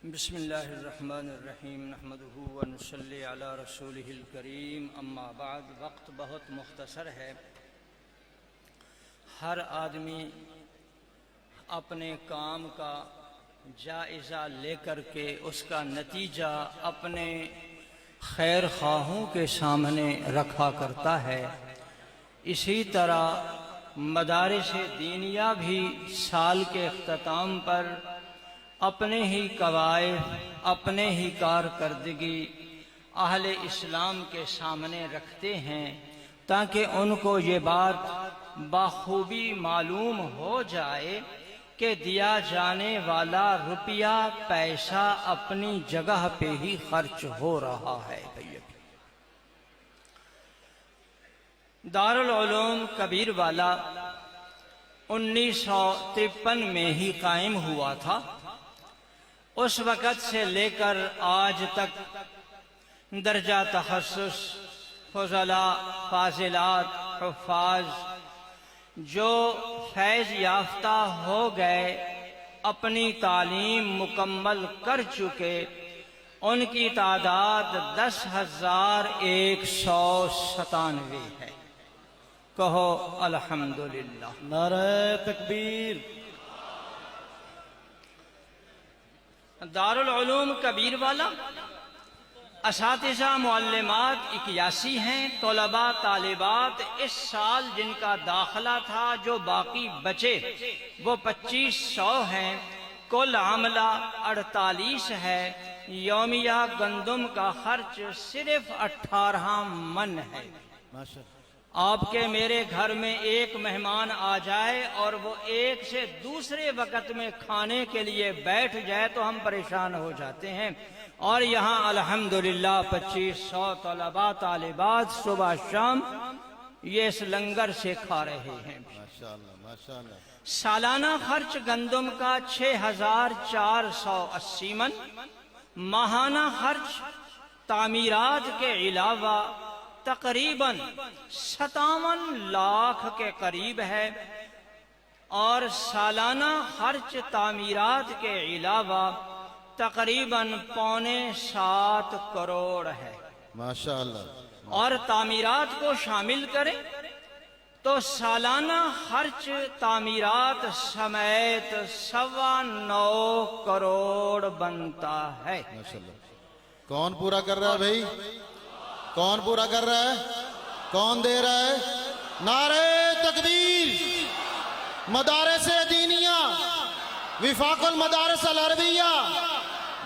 S5: بسم اللہ الرحمن الرحیم نحمدہ ونصلی علی رسولہ الکریم اما بعد۔ وقت بہت مختصر ہے، ہر آدمی اپنے کام کا جائزہ لے کر کے اس کا نتیجہ اپنے خیر خواہوں کے سامنے رکھا کرتا ہے۔ اسی طرح مدارس دینیہ بھی سال کے اختتام پر اپنے ہی قوائف، اپنے ہی کارکردگی اہل اسلام کے سامنے رکھتے ہیں تاکہ ان کو یہ بات بخوبی معلوم ہو جائے کہ دیا جانے والا روپیہ پیسہ اپنی جگہ پہ ہی خرچ ہو رہا ہے۔ دارالعلوم کبیر والا 1953 میں ہی قائم ہوا تھا۔ اس وقت سے لے کر آج تک درجہ تخصص، فضلاء، فاضلات، حفاظ جو فیض یافتہ ہو گئے، اپنی تعلیم مکمل کر چکے، ان کی تعداد 10,197 ہے۔ کہو الحمدللہ۔
S2: نعرہ تکبیر۔
S5: دارالعلوم کبیر والا اساتذہ معلمات 81 ہیں، طلباء طالبات اس سال جن کا داخلہ تھا جو باقی بچے وہ 2500 ہیں، کل عملہ 48 ہے، یومیہ گندم کا خرچ صرف 18 من ہے۔ آپ کے میرے گھر میں ایک مہمان آ جائے اور وہ ایک سے دوسرے وقت میں کھانے کے لیے بیٹھ جائے تو ہم پریشان ہو جاتے ہیں، اور یہاں الحمدللہ 2500 طلباء طالبات صبح شام یہ اس لنگر سے کھا رہے ہیں۔
S2: ماشاءاللہ۔
S5: سالانہ خرچ گندم کا 6480 من، ماہانہ خرچ تعمیرات کے علاوہ تقریباً 57 لاکھ کے قریب ہے، اور سالانہ خرچ تعمیرات کے علاوہ تقریباً 6.25 کروڑ ہے۔
S2: ماشاءاللہ۔
S5: اور تعمیرات کو شامل کریں تو سالانہ خرچ تعمیرات سمیت 9.25 کروڑ بنتا ہے۔
S2: ماشاءاللہ۔ کون پورا کر رہا ہے بھائی؟ کون پورا کر رہا ہے؟ کون دے رہا ہے؟ نعرہ تکبیر۔ مدارس دینیہ، وفاق المدارس العربیہ،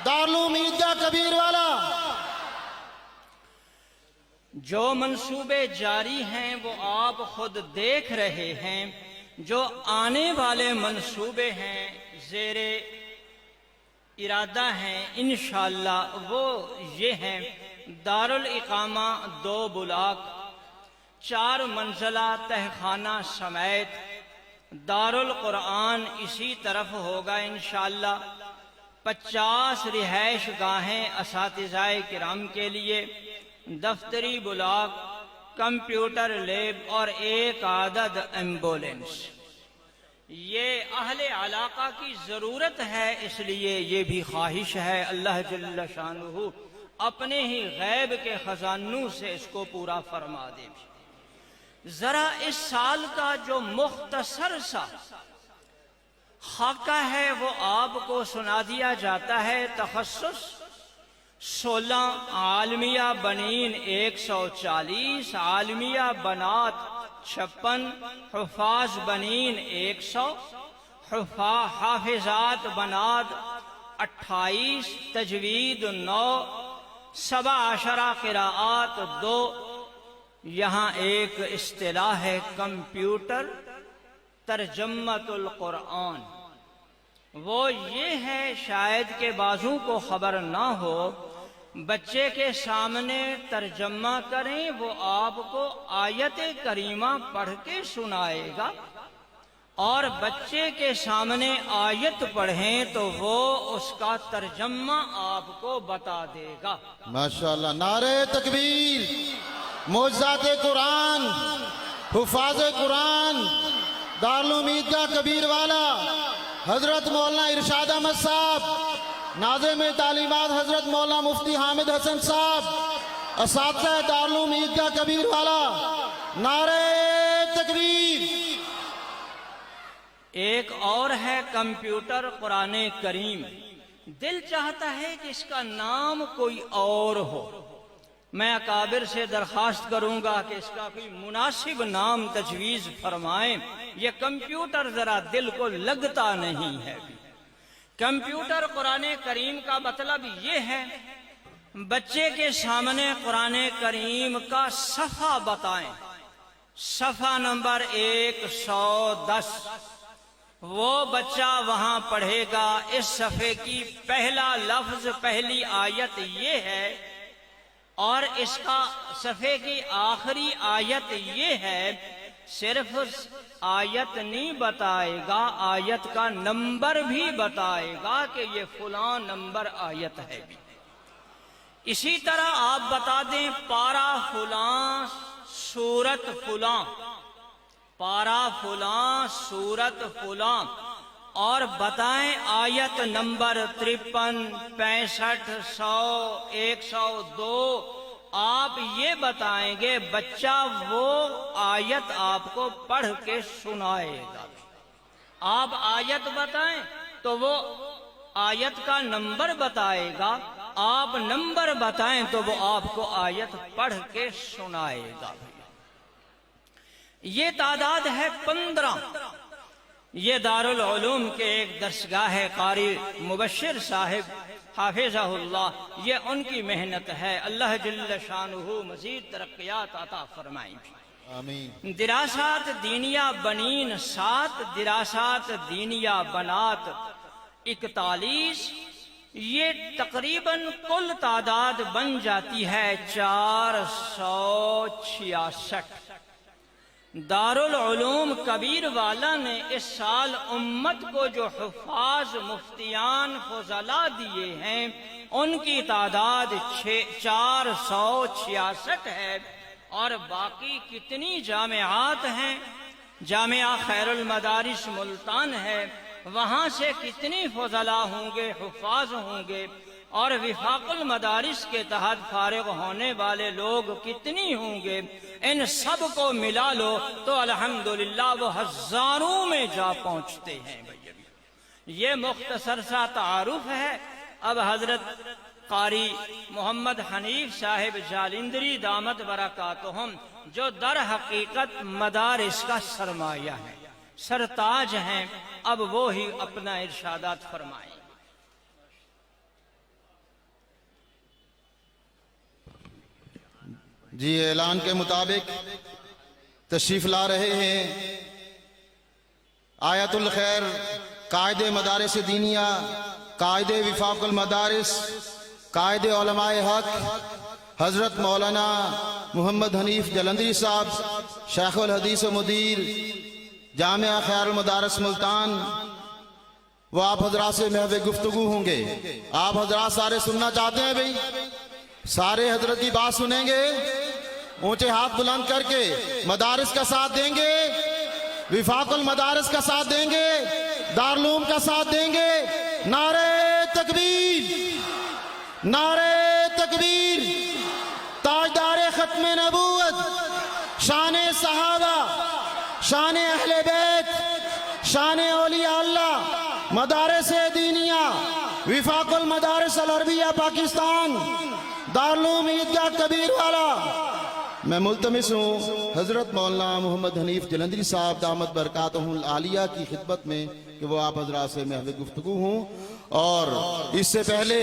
S2: دارالعلوم عیدگاہ کبیر والا۔
S5: جو منصوبے جاری ہیں وہ آپ خود دیکھ رہے ہیں، جو آنے والے منصوبے ہیں زیر ارادہ ہیں انشاءاللہ وہ یہ ہیں: دارالاقامہ 2 بلاک، 4 منزلہ تہخانہ سمیت، دارالقرآن اسی طرف ہوگا انشاءاللہ، 50 رہائش گاہیں اساتذہ کرام کے لیے، دفتری بلاک، کمپیوٹر لیب اور 1 عدد ایمبولینس۔ یہ اہل علاقہ کی ضرورت ہے، اس لیے یہ بھی خواہش ہے اللہ جل شانہ اپنے ہی غیب کے خزانوں سے اس کو پورا فرما دے۔ ذرا اس سال کا جو مختصر سا خاکہ ہے وہ آپ کو سنا دیا جاتا ہے۔ تخصص 16 عالمیہ بنین 140، عالمیہ بنات 56، حفاظ بنین 100، حافظات بنات 28، تجوید 9، 17 قراءات 2، یہاں ایک اصطلاح ہے کمپیوٹر ترجمۃ القرآن، وہ یہ ہے، شاید کہ بعضوں کو خبر نہ ہو، بچے کے سامنے ترجمہ کریں، وہ آپ کو آیت کریمہ پڑھ کے سنائے گا، اور بچے کے سامنے آیت پڑھیں تو وہ اس کا ترجمہ آپ کو بتا دے گا۔
S2: ماشاءاللہ، نعرہ تکبیر، معجزات قرآن، حفاظ قرآن، دارالعلوم عیدگاہ کبیر والا حضرت مولانا ارشاد احمد صاحب، ناظم تعلیمات حضرت مولانا مفتی حامد حسن صاحب، اساتذہ دارالعلوم عیدگاہ کبیر والا، نعرہ تکبیر۔
S5: ایک اور ہے کمپیوٹر قرآن کریم، دل چاہتا ہے کہ اس کا نام کوئی اور ہو، میں اکابر سے درخواست کروں گا کہ اس کا کوئی مناسب نام تجویز فرمائیں، یہ کمپیوٹر ذرا دل کو لگتا نہیں ہے۔ کمپیوٹر قرآن کریم کا مطلب یہ ہے، بچے کے سامنے قرآن کریم کا صفحہ بتائیں، صفحہ نمبر 110، وہ بچہ وہاں پڑھے گا، اس صفحے کی پہلا لفظ، پہلی آیت یہ ہے، اور اس کا صفحے کی آخری آیت یہ ہے، صرف آیت نہیں بتائے گا، آیت کا نمبر بھی بتائے گا کہ یہ فلاں نمبر آیت ہے بھی۔ اسی طرح آپ بتا دیں پارا فلاں سورت فلاں، پارا فلاں سورت فلاں، اور بتائیں آیت نمبر 53، 65، 100، 102، آپ یہ بتائیں گے، بچہ وہ آیت آپ کو پڑھ کے سنائے گا۔ آپ آیت بتائیں تو وہ آیت کا نمبر بتائے گا، آپ نمبر بتائیں تو وہ آپ کو آیت پڑھ کے سنائے گا۔ یہ تعداد ہے 15۔ یہ دارالعلوم کے ایک درسگاہ ہے، قاری مبشر صاحب حافظہ اللہ، یہ ان کی محنت ہے، اللہ جل شانہ مزید ترقیات عطا فرمائیں۔
S2: آمین۔
S5: دراسات دینیہ بنین 7، دراسات دینیہ بنات 41، یہ تقریباً کل تعداد بن جاتی ہے 466۔ دارالعلوم کبیر والا نے اس سال امت کو جو حفاظ مفتیان فضلاء دیے ہیں ان کی تعداد 466 ہے، اور باقی کتنی جامعات ہیں، جامعہ خیر المدارس ملتان ہے، وہاں سے کتنی فضلاء ہوں گے، حفاظ ہوں گے، اور وفاق المدارس کے تحت فارغ ہونے والے لوگ کتنی ہوں گے، ان سب کو ملا لو تو الحمدللہ وہ ہزاروں میں جا پہنچتے ہیں۔ یہ مختصر سا تعارف ہے۔ اب حضرت قاری محمد حنیف صاحب جالندری دامت برکاتہم، جو در حقیقت مدارس کا سرمایہ ہے، سرتاج ہیں، اب وہ ہی اپنا ارشادات فرمائیں۔
S2: جی، اعلان کے مطابق تشریف لا رہے ہیں آیت الخیر قائد مدارس دینیہ، قائد وفاق المدارس، قائد علماء حق حضرت مولانا محمد حنیف جلندری صاحب، شیخ الحدیث و مدیر جامعہ خیر المدارس ملتان۔ وہ آپ حضرات سے محو گفتگو ہوں گے۔ آپ حضرات سارے سننا چاہتے ہیں بھئی؟ سارے حضرت کی بات سنیں گے؟ اونچے ہاتھ بلند کر کے مدارس کا ساتھ دیں گے، وفاق المدارس کا ساتھ دیں گے، دارالعلوم کا ساتھ دیں گے؟ نعرہ تکبیر، نعرہ تکبیر۔ تاجدار ختم نبوت، شان صحابہ، شان اہل بیت، شان اولیاء اللہ، مدارس دینیہ، وفاق المدارس العربیہ پاکستان، دارالعلوم عیدگاہ کبیر والا۔ میں ملتمس ہوں حضرت مولانا محمد حنیف جلندری صاحب دامت برکاتہم العالیہ کی خدمت میں کہ وہ آپ حضرات سے محو گفتگو ہوں، اور اس سے پہلے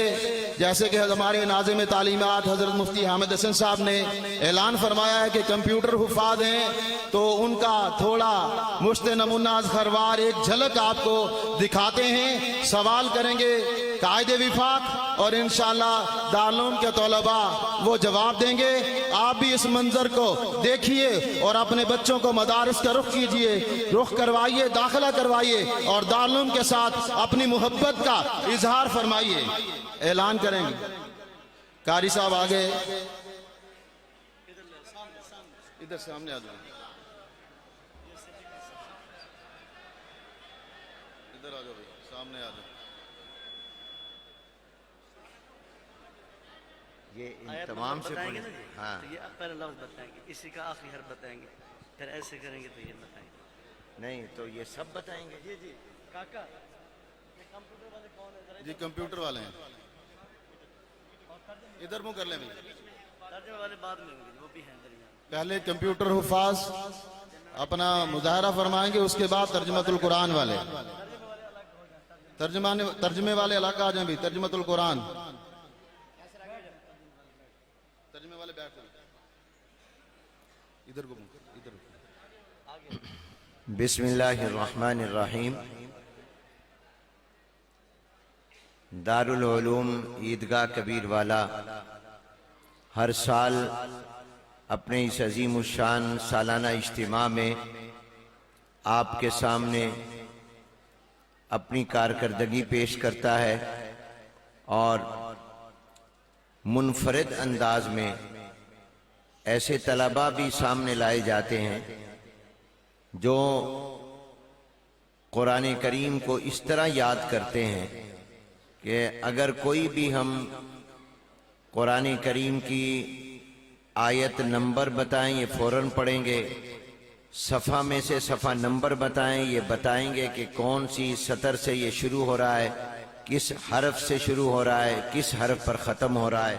S2: جیسے کہ ہمارے ناظم تعلیمات حضرت مفتی حامد حسن صاحب نے اعلان فرمایا ہے کہ کمپیوٹر حفاظ ہیں، تو ان کا تھوڑا مشت نمونہ از خروار ایک جھلک آپ کو دکھاتے ہیں، سوال کریں گے قائد وفاق اور انشاءاللہ دارالعلوم کے طلباء وہ جواب دیں گے۔ آپ بھی اس منظر کو دیکھیے اور اپنے بچوں کو مدارس کا رخ کیجئے، رخ کروائیے، داخلہ کروائیے اور دارالعلوم کے ساتھ اپنی محبت کا اظہار فرمائیے۔ اعلان کریں گے، قاری صاحب آگے ادھر سامنے آ جائیں، ادھر آ جاؤ بھائی، سامنے آ جاؤ۔
S6: یہ ان تمام سے
S7: بتائیں گے
S6: پڑھیں
S7: نا جی،
S6: ہاں
S7: تو یہ پہلا لفظ بتائیں گے، اسی کا آخری حرف بتائیں گے، پھر ایسے کریں گے تو یہ بتائیں گے۔
S6: نہیں تو یہ سب بتائیں گے۔
S7: جی جی کاکا یہ کمپیوٹر والے کون ہیں؟
S2: جی کمپیوٹر والے ہیں، ادھر منہ کر لیں بھائی۔
S7: ترجمے والے بعد میں ہوں گے، وہ بھی ہیں درمیان۔
S2: پہلے کمپیوٹر حفاظ اپنا مظاہرہ فرمائیں گے، اس کے بعد ترجمۃ القرآن والے، ترجمے والے الگ آ جائیں بھی، ترجمۃ القرآن ترجمے والے بیٹھ جائیں، ادھر کو ادھر۔
S6: بسم اللہ الرحمن الرحیم۔ دارالعلوم عیدگاہ کبیر والا ہر سال اپنے اس عظیم الشان سالانہ اجتماع میں آپ کے سامنے اپنی کارکردگی پیش کرتا ہے اور منفرد انداز میں ایسے طلباء بھی سامنے لائے جاتے ہیں جو قرآن کریم کو اس طرح یاد کرتے ہیں کہ اگر کوئی بھی ہم قرآن کریم کی آیت نمبر بتائیں یہ فوراً پڑھیں گے، صفحہ میں سے صفحہ نمبر بتائیں یہ بتائیں گے کہ کون سی سطر سے یہ شروع ہو رہا ہے، کس حرف سے شروع ہو رہا ہے، کس حرف پر ختم ہو رہا ہے۔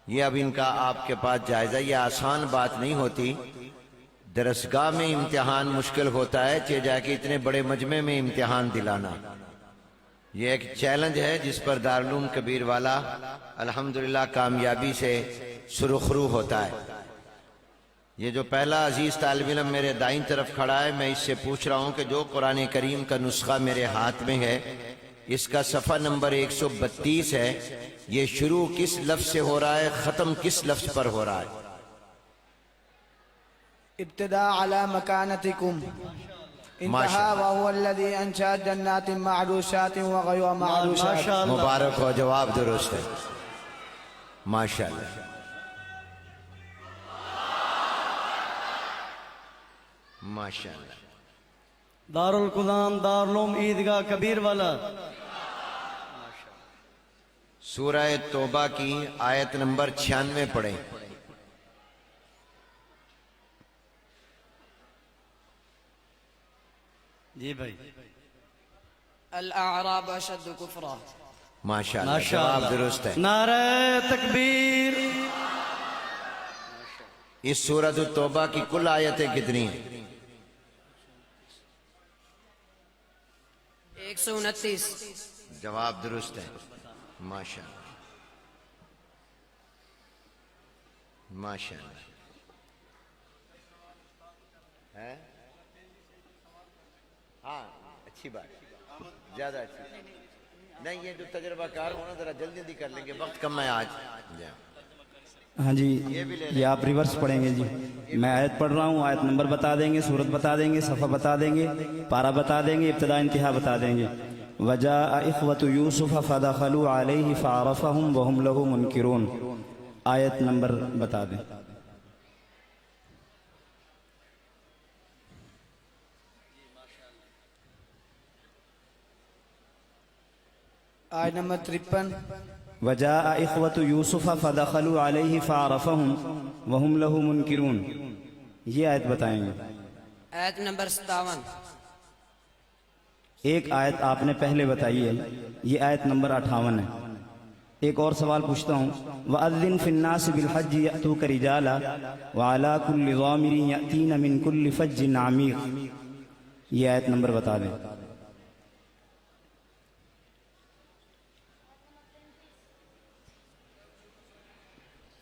S6: یہ اب ان کا آپ کے پاس جائزہ، یہ آسان بات نہیں ہوتی۔ درسگاہ میں امتحان مشکل ہوتا ہے، چہ جا کے اتنے بڑے مجمع میں امتحان دلانا، یہ ایک چیلنج ہے جس پر دارالعلوم کبیر والا الحمدللہ کامیابی سے سرخرو ہوتا ہے۔ یہ جو پہلا عزیز طالب علم میرے دائیں طرف کھڑا ہے، میں اس سے پوچھ رہا ہوں کہ جو قرآن کریم کا نسخہ میرے ہاتھ میں ہے، اس کا صفحہ نمبر 132 ہے، یہ شروع کس لفظ سے ہو رہا ہے، ختم کس لفظ پر ہو رہا ہے؟
S8: ابتداء على مكانتكم انتهى وهو الذي انشأ جنات معروشات وغير معروشات۔
S6: مبارک ہو، جواب درست ہے، ماشاءاللہ ماشاءاللہ۔
S7: دارالقرآن دارالعلوم عیدگاہ کبیر والا۔
S6: سورہ توبہ کی آیت نمبر 96 پڑھیں۔
S7: جی بھائی،
S8: الاعراب اشد کفرا۔
S6: ماشاءاللہ، جواب درست ہے۔
S7: نعرہ تکبیر۔
S6: اس سورۃ التوبہ کی کل آیتیں کتنی ہیں؟
S8: 129۔
S6: جواب درست ہے، ماشاءاللہ ماشاءاللہ۔ ہے ہاں، اچھی بات، زیادہ اچھی نہیں، یہ جو تجربہ کار ہونا ذرا جلدی جلدی کر لیں گے، وقت کم ہے آج۔
S9: ہاں جی، یہ آپ ریورس پڑھیں گے جی، میں آیت پڑھ رہا ہوں، آیت نمبر بتا دیں گے، سورت بتا دیں گے، صفحہ بتا دیں گے، پارہ بتا دیں گے، ابتدا انتہا بتا دیں گے۔ وجاء اخوة یوسف فدخلوا علیہ فعرفهم وهم له منکرون، آیت نمبر بتا دیں۔
S8: آیت نمبر 53۔
S9: وجاء اخوة یوسف فدخلوا علیہ فعرفهم وهم له منکرون، یہ آیت بتائیں گے۔
S8: آیت نمبر 57۔
S9: ایک آیت آپ نے پہلے بتائی ہے، یہ آیت نمبر 58 ہے۔ ایک اور سوال پوچھتا ہوں، وَأَذِّن فِي النَّاسِ بِالْحَجِّ يَأْتُوكَ رِجَالًا وَعَلَىٰ كُلِّ ضَامِرٍ يَأْتِينَ مِنْ كُلِّ فَجٍّ عَمِيقٍ، یہ آیت نمبر بتا دیں۔
S8: 1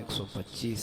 S9: 125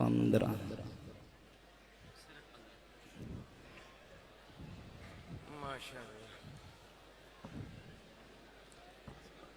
S9: 15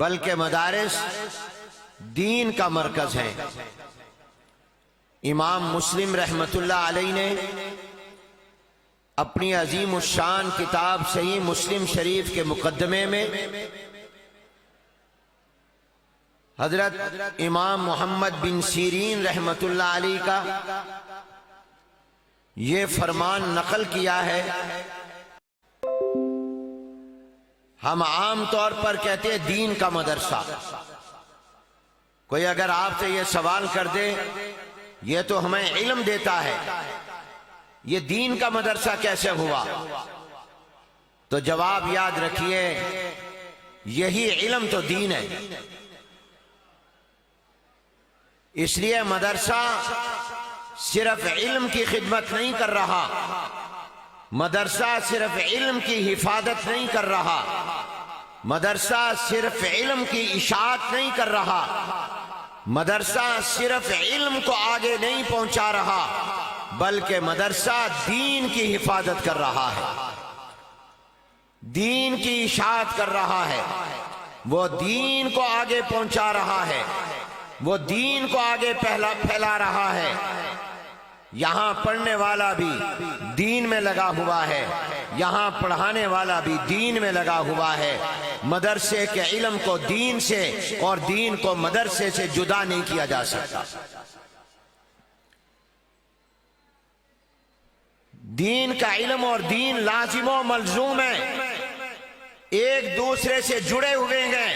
S6: بلکہ مدارس دین کا مرکز ہیں۔ امام مسلم رحمت اللہ علیہ نے اپنی عظیم الشان کتاب صحیح مسلم شریف کے مقدمے میں حضرت امام محمد بن سیرین رحمت اللہ علیہ کا یہ فرمان نقل کیا ہے۔ ہم عام طور پر کہتے ہیں دین کا مدرسہ۔ کوئی اگر آپ سے یہ سوال کر دے یہ تو ہمیں علم دیتا ہے، یہ دین کا مدرسہ کیسے ہوا؟ تو جواب یاد رکھیے، یہی علم تو دین ہے۔ اس لیے مدرسہ صرف علم کی خدمت نہیں کر رہا، مدرسہ صرف علم کی حفاظت نہیں کر رہا، مدرسہ صرف علم کی اشاعت نہیں کر رہا، مدرسہ صرف علم کو آگے نہیں پہنچا رہا، بلکہ مدرسہ دین کی حفاظت کر رہا ہے، دین کی اشاعت کر رہا ہے، وہ دین کو آگے پہنچا رہا ہے، وہ دین کو آگے پھیلا رہا ہے۔ یہاں پڑھنے والا بھی دین میں لگا ہوا ہے، یہاں پڑھانے والا بھی دین میں لگا ہوا ہے۔ مدرسے کے علم کو دین سے اور دین کو مدرسے سے جدا نہیں کیا جا سکتا۔ دین کا علم اور دین لازم و ملزوم ہے، ایک دوسرے سے جڑے ہوئے ہیں۔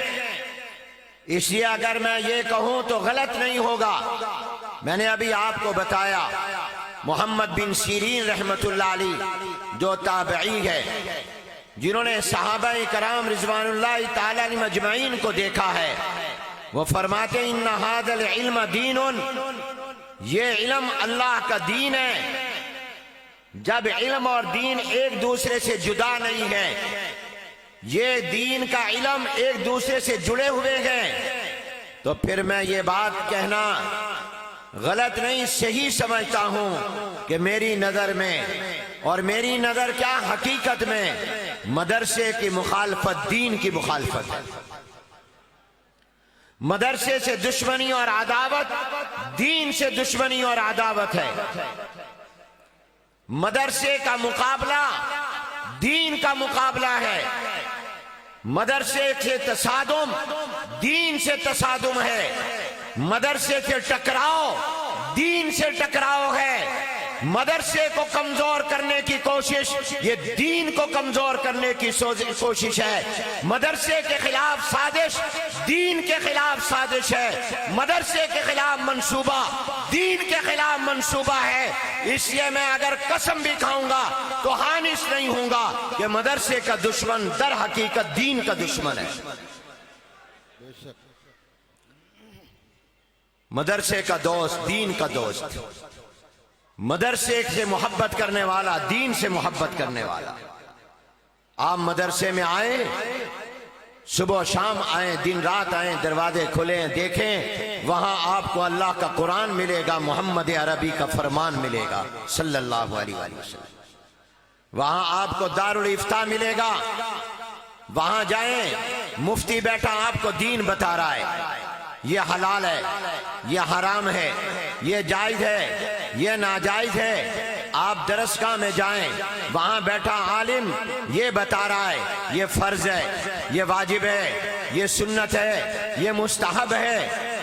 S6: اس لیے اگر میں یہ کہوں تو غلط نہیں ہوگا۔ میں نے ابھی آپ کو بتایا محمد بن سیرین رحمت اللہ علیہ جو تابعی ہے، جنہوں نے صحابہ کرام رضوان اللہ تعالی علیہم اجمعین کو دیکھا ہے، وہ فرماتے ہیں ان ھذا العلم دین، یہ علم اللہ کا دین ہے۔ جب علم اور دین ایک دوسرے سے جدا نہیں ہے، یہ دین کا علم ایک دوسرے سے جڑے ہوئے ہیں، تو پھر میں یہ بات کہنا غلط نہیں، صحیح سمجھتا ہوں کہ میری نظر میں، اور میری نظر کیا حقیقت میں، مدرسے کی مخالفت دین کی مخالفت ہے۔ مدرسے سے دشمنی اور عداوت دین سے دشمنی اور عداوت ہے۔ مدرسے کا مقابلہ دین کا مقابلہ ہے، مدرسے سے تصادم دین سے تصادم ہے، مدرسے سے ٹکراؤ دین سے ٹکراؤ ہے۔ مدرسے کو کمزور کرنے کی کوشش یہ دین کو کمزور کرنے کی کوشش ہے۔ مدرسے کے خلاف سازش دین کے خلاف سازش ہے، مدرسے کے خلاف منصوبہ دین کے خلاف منصوبہ ہے۔ اس لیے میں اگر قسم بھی کھاؤں گا تو حانث نہیں ہوں گا کہ مدرسے کا دشمن در حقیقت دین کا دشمن ہے۔ مدرسے کا دوست دین کا دوست، مدرسے سے محبت کرنے والا دین سے محبت کرنے والا۔ آپ مدرسے میں آئیں، صبح و شام آئیں، دن رات آئیں، دروازے کھلیں، دیکھیں، وہاں آپ کو اللہ کا قرآن ملے گا، محمد عربی کا فرمان ملے گا صلی اللہ علیہ وسلم۔ وہاں آپ کو دارالافتاء ملے گا، وہاں جائیں، مفتی بیٹھا آپ کو دین بتا رہا ہے، یہ حلال ہے، یہ حرام ہے، یہ جائز ہے، یہ ناجائز ہے۔ آپ درسگاہ میں جائیں، وہاں بیٹھا عالم یہ بتا رہا ہے، یہ فرض ہے، یہ واجب ہے، یہ سنت ہے، یہ مستحب ہے۔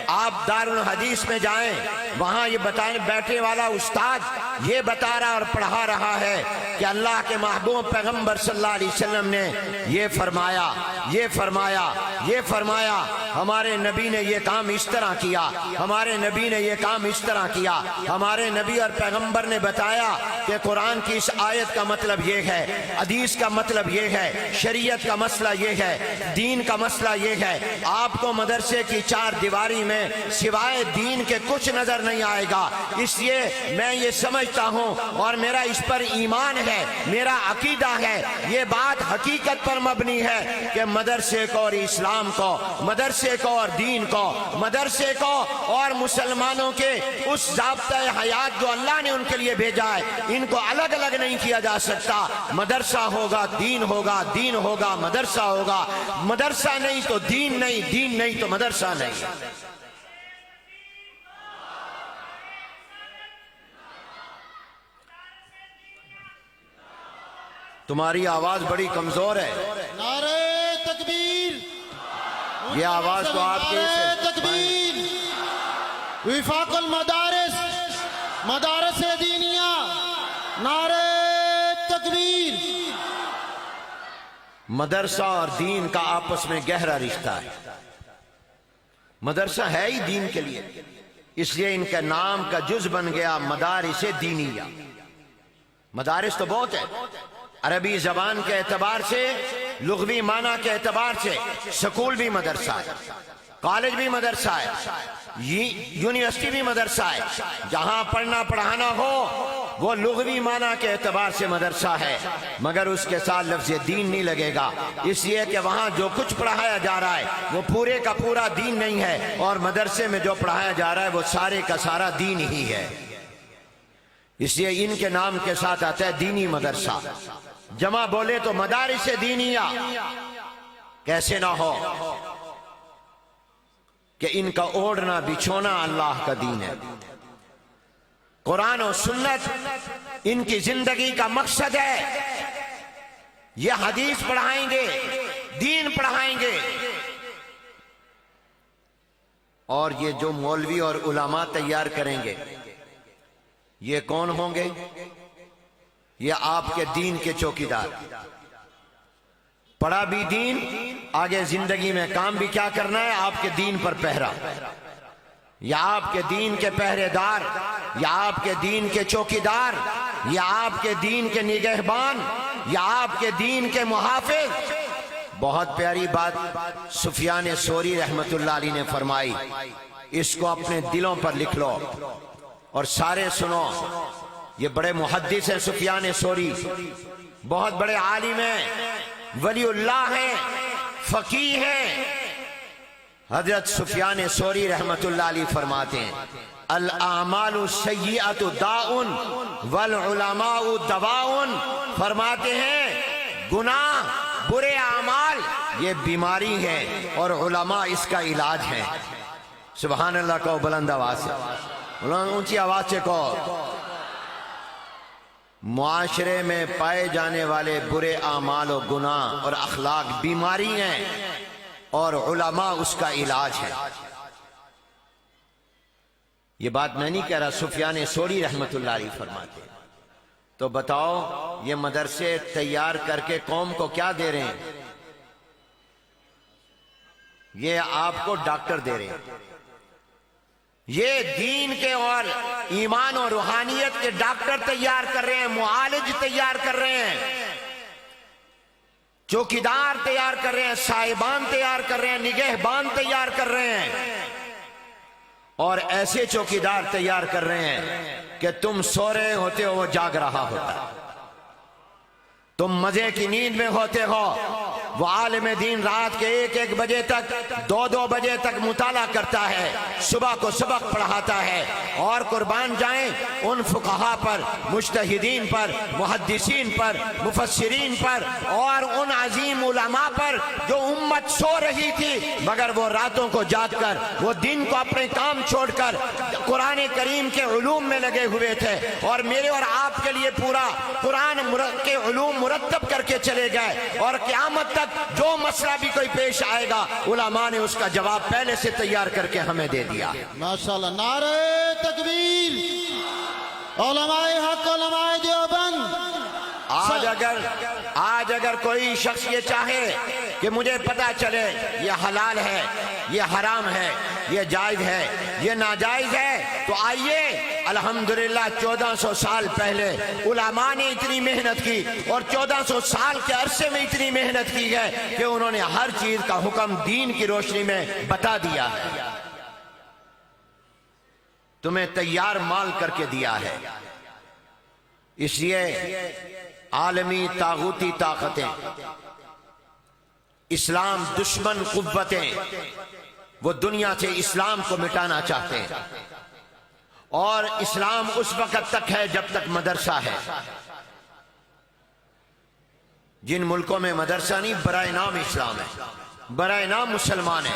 S6: آپ دارالحدیث میں جائیں، وہاں یہ بتائیں بیٹھے والا استاد یہ بتا رہا اور پڑھا رہا ہے کہ اللہ کے محبوب پیغمبر صلی اللہ علیہ وسلم نے یہ فرمایا، یہ فرمایا، یہ فرمایا، ہمارے نبی نے یہ کام اس طرح کیا، ہمارے نبی نے یہ کام اس طرح کیا، ہمارے نبی اور پیغمبر نے بتایا کہ قرآن کی اس آیت کا مطلب یہ ہے، حدیث کا مطلب یہ ہے، شریعت کا مسئلہ یہ ہے، دین کا مسئلہ یہ ہے۔ آپ کو مدرسے کی چار دیواری میں سوائے دین کے کچھ نظر نہیں آئے گا۔ اس لیے میں یہ سمجھتا ہوں اور میرا اس پر ایمان ہے، میرا عقیدہ ہے، یہ بات حقیقت پر مبنی ہے کہ مدرسے کو اور اسلام اسلام کو, مدرسے کو اور دین کو, مدرسے کو اور مسلمانوں کے اس ضابطۂ حیات جو اللہ نے ان کے لیے بھیجا ہے, ان کو الگ الگ نہیں کیا جا سکتا. مدرسہ ہوگا دین ہوگا, دین ہوگا مدرسہ ہوگا, مدرسہ نہیں تو دین نہیں, دین نہیں تو مدرسہ نہیں. تمہاری آواز بڑی کمزور ہے.
S2: نعرہ تکبیر,
S6: یہ آواز تو آپ کی
S2: نعرہ تکبیر. وفاق المدارس, مدارس دینیہ, نعرہ تکبیر.
S6: مدرسہ اور دین کا آپس میں گہرا رشتہ ہے. مدرسہ ہے ہی دین کے لیے, اس لیے ان کا نام کا جز بن گیا مدارس دینیہ. مدارس تو بہت ہے, عربی زبان کے اعتبار سے, لغوی معنی کے اعتبار سے سکول بھی مدرسہ ہے, کالج بھی مدرسہ ہے, یونیورسٹی بھی مدرسہ ہے. جہاں پڑھنا پڑھانا ہو وہ لغوی معنی کے اعتبار سے مدرسہ ہے, مگر اس کے ساتھ لفظ دین نہیں لگے گا, اس لیے کہ وہاں جو کچھ پڑھایا جا رہا ہے وہ پورے کا پورا دین نہیں ہے, اور مدرسے میں جو پڑھایا جا رہا ہے وہ سارے کا سارا دین ہی ہے. اس لیے ان کے نام کے ساتھ آتا ہے دینی مدرسہ. جمع بولے تو مدارس دینیہ. کیسے نہ ہو کہ ان کا اوڑھنا بچھونا اللہ کا دین ہے. قرآن و سنت ان کی زندگی کا مقصد ہے. یہ حدیث پڑھائیں گے, دین پڑھائیں گے. اور یہ جو مولوی اور علماء تیار کریں گے یہ کون ہوں گے؟ یہ آپ کے دین کے چوکیدار. پڑھا بھی دین, آگے زندگی میں کام بھی کیا کرنا ہے, آپ کے دین پر پہرا, یا آپ کے دین کے پہرے دار, یا آپ کے دین کے چوکیدار, یا آپ کے دین کے نگہبان, یا آپ کے دین کے محافظ. بہت پیاری بات سفیان ثوری رحمت اللہ علیہ نے فرمائی, اس کو اپنے دلوں پر لکھ لو اور سارے سنو. یہ بڑے محدث ہیں سفیان ثوری, بہت بڑے عالم ہیں, ولی اللہ ہیں, فقیہ ہیں. حضرت سفیان ثوری رحمت اللہ علیہ فرماتے ہیں الاعمال السیئۃ داء والعلماء دواء. فرماتے ہیں گناہ, برے اعمال یہ بیماری ہے اور علماء اس کا علاج ہے. سبحان اللہ کو بلند آواز سے, اونچی آواز سے کہو. معاشرے میں پائے جانے والے برے اعمال و گناہ اور اخلاق بیماری ہیں اور علماء اس کا علاج ہے. یہ بات میں نہیں کہہ رہا, سفیان ثوری رحمت اللہ علیہ فرماتے ہیں. تو بتاؤ یہ مدرسے تیار کر کے قوم کو کیا دے رہے ہیں؟ یہ آپ کو ڈاکٹر دے رہے ہیں. یہ دین کے اور ایمان اور روحانیت کے ڈاکٹر تیار کر رہے ہیں, معالج تیار کر رہے ہیں, چوکیدار تیار کر رہے ہیں, صاحبان تیار کر رہے ہیں, نگہبان تیار کر رہے ہیں, اور ایسے چوکیدار تیار کر رہے ہیں کہ تم سو رہے ہوتے ہو وہ جاگ رہا ہوتا, تم مزے کی نیند میں ہوتے ہو وہ عالم دین رات کے 1-1 بجے تک 2-2 بجے تک مطالعہ کرتا ہے, صبح کو سبق پڑھاتا ہے. اور قربان جائیں ان فقہا پر, مجتہدین پر, محدثین پر, مفسرین پر, اور ان عظیم علماء پر جو امت سو رہی تھی مگر وہ راتوں کو جاگ کر, وہ دن کو اپنے کام چھوڑ کر قرآن کریم کے علوم میں لگے ہوئے تھے, اور میرے اور آپ کے لیے پورا قرآن کے علوم مرتب کر کے چلے گئے. اور قیامت تک جو مسئلہ بھی کوئی پیش آئے گا علماء نے اس کا جواب پہلے سے تیار کر کے ہمیں دے دیا.
S2: ماشاءاللہ. نعرہ تکبیر, علماء حق, علماء دیوبند.
S6: آج اگر کوئی شخص یہ چاہے کہ مجھے پتا چلے یہ حلال ہے, یہ حرام ہے, یہ جائز ہے, یہ ناجائز ہے, تو آئیے. الحمدللہ 1400 سال پہلے علماء نے اتنی محنت کی, اور 1400 سال کے عرصے میں اتنی محنت کی ہے کہ انہوں نے ہر چیز کا حکم دین کی روشنی میں بتا دیا ہے, تمہیں تیار مال کر کے دیا ہے. اس لیے عالمی طاغوتی طاقتیں اسلام دشمن قوتیں وہ دنیا سے اسلام کو مٹانا چاہتے ہیں، اور اسلام اس وقت تک ہے جب تک مدرسہ ہے۔ جن ملکوں میں مدرسہ نہیں، برائے نام اسلام ہے، برائے نام مسلمان ہے۔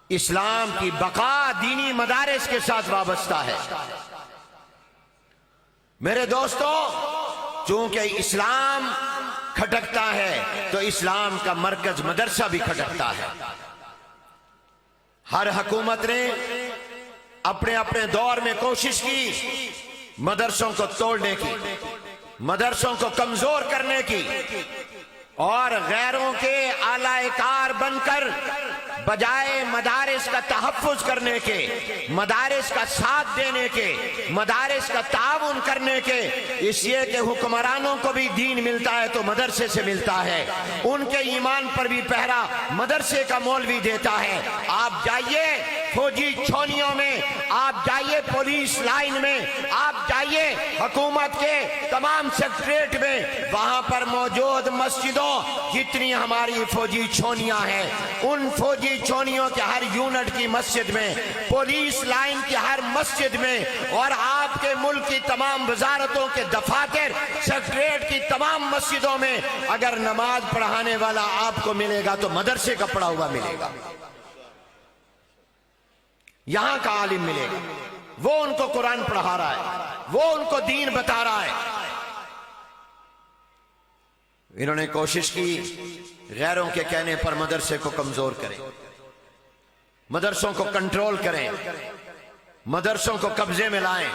S6: اسلام کی بقا دینی مدارس کے ساتھ وابستہ ہے۔ میرے دوستو، چونکہ اسلام کھٹکتا ہے تو اسلام کا مرکز مدرسہ بھی کھٹکتا ہے۔ ہر حکومت نے اپنے اپنے دور میں کوشش کی مدرسوں کو توڑنے کی، مدرسوں کو کمزور کرنے کی، اور غیروں کے آلہ کار بن کر بجائے مدارس کا تحفظ کرنے کے، مدارس کا ساتھ دینے کے، مدارس کا تعاون کرنے کے، اس لیے کہ حکمرانوں کو بھی دین ملتا ہے تو مدرسے سے ملتا ہے، ان کے ایمان پر بھی پہرا مدرسے کا مولوی دیتا ہے۔ آپ جائیے فوجی چھونیوں میں، آپ جائیے پولیس لائن میں، آپ جائیے حکومت کے تمام سیکٹریٹ میں، وہاں پر موجود مسجدوں جتنی ہماری فوجی چھونیاں ہیں، ان فوجی چھونیوں کے ہر یونٹ کی مسجد میں، پولیس لائن کی ہر مسجد میں، اور آپ کے ملک کی تمام وزارتوں کے دفاتر، سیکٹریٹ کی تمام مسجدوں میں اگر نماز پڑھانے والا آپ کو ملے گا تو مدرسے کا پڑھا ہوا ملے گا، یہاں کا عالم ملے گا، وہ ان کو قرآن پڑھا رہا ہے، وہ ان کو دین بتا رہا ہے۔ انہوں نے کوشش کی غیروں کے کہنے پر مدرسے کو کمزور کریں، مدرسوں کو کنٹرول کریں، مدرسوں کو قبضے میں لائیں۔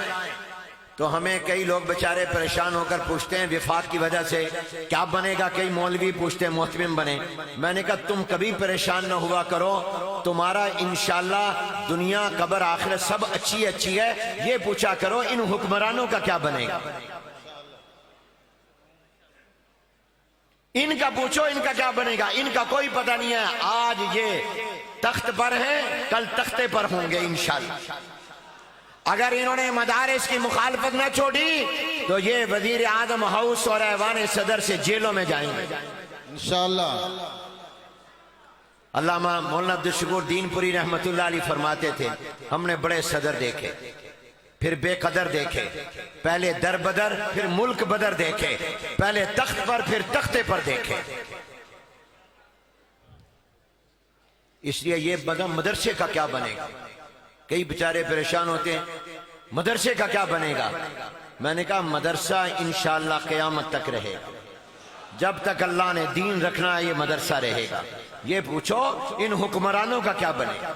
S6: تو ہمیں کئی لوگ بیچارے پریشان ہو کر پوچھتے ہیں وفاق کی وجہ سے کیا بنے گا، کئی مولوی پوچھتے ہیں محتمم بنے۔ میں نے کہا تم کبھی پریشان نہ ہوا کرو، تمہارا انشاءاللہ دنیا قبر آخرت سب اچھی اچھی ہے، یہ پوچھا کرو ان حکمرانوں کا کیا بنے گا، ان کا پوچھو ان کا کیا بنے گا، ان کا کوئی پتہ نہیں ہے۔ آج یہ تخت پر ہیں، کل تختے پر ہوں گے انشاءاللہ۔ اگر انہوں نے مدارس کی مخالفت نہ چھوڑی تو یہ وزیر اعظم ہاؤس اور ایوان صدر سے جیلوں میں جائیں گے
S2: انشاءاللہ۔
S6: علامہ مولانا عبدالشکور دین پوری رحمت اللہ علیہ فرماتے تھے ہم نے بڑے صدر دیکھے، پھر بے قدر دیکھے، پہلے در بدر پھر ملک بدر دیکھے، پہلے تخت پر پھر تختے پر دیکھے۔ اس لیے یہ مدرسے کا کیا بنے گا، کئی بیچارے پریشان ہوتے ہیں مدرسے کا کیا بنے گا۔ میں نے کہا مدرسہ انشاءاللہ قیامت تک رہے گا، جب تک اللہ نے دین رکھنا ہے یہ مدرسہ رہے گا۔ یہ پوچھو ان حکمرانوں کا کیا بنے گا۔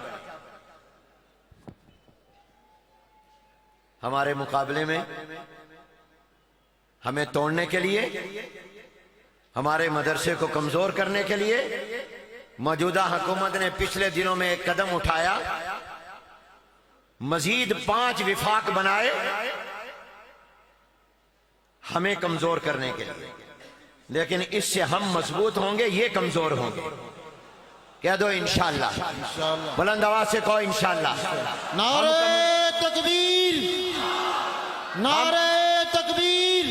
S6: ہمارے مقابلے میں ہمیں توڑنے کے لیے، ہمارے مدرسے کو کمزور کرنے کے لیے موجودہ حکومت نے پچھلے دنوں میں ایک قدم اٹھایا، مزید 5 وفاق بنائے ہمیں کمزور کرنے کے لیے، لیکن اس سے ہم مضبوط ہوں گے، یہ کمزور ہوں گے۔ کہہ دو انشاءاللہ، بلند آواز سے کہو انشاءاللہ۔
S2: نعرہ تکبیر، نعرہ تکبیر،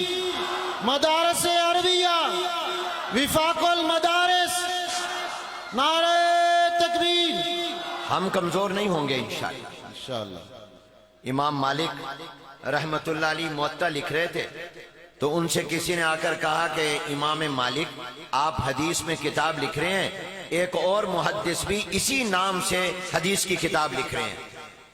S2: مدارس عربیہ، وفاق المدارس، نعرہ تکبیر۔
S6: ہم کمزور نہیں ہوں گے انشاءاللہ۔ امام مالک رحمت اللہ علیہ موطا لکھ رہے تھے تو ان سے کسی نے آ کر کہا کہ امام مالک آپ حدیث میں کتاب لکھ رہے ہیں، ایک اور محدث بھی اسی نام سے حدیث کی کتاب لکھ رہے ہیں،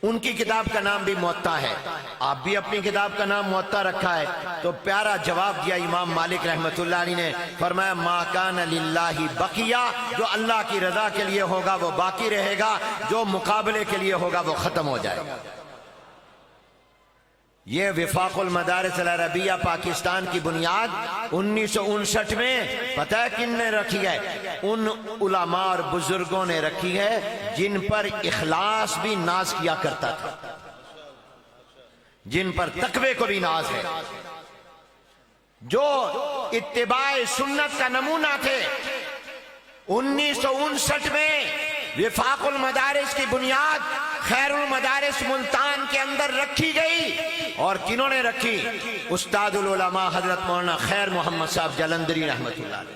S6: ان کی کتاب کا نام بھی موطا ہے، آپ بھی اپنی کتاب کا نام موطا رکھا ہے۔ تو پیارا جواب دیا امام مالک رحمت اللہ علیہ نے، فرمایا ما کان للہ بقیہ، جو اللہ کی رضا کے لیے ہوگا وہ باقی رہے گا، جو مقابلے کے لیے ہوگا وہ ختم ہو جائے گا۔ یہ وفاق المدارس العربیہ پاکستان کی بنیاد 1959 میں پتہ ہے کن نے رکھی ہے؟ ان علماء اور بزرگوں نے رکھی ہے جن پر اخلاص بھی ناز کیا کرتا تھا، جن پر تقوی کو بھی ناز ہے، جو اتباع سنت کا نمونہ تھے۔ 1959 میں وفاق المدارس کی بنیاد خیر المدارس ملتان کے اندر رکھی گئی، اور کنہوں نے رکھی؟ استاد العلماء حضرت مولانا خیر محمد صاحب جلندری رحمت اللہ علیہ۔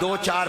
S6: 2, 4,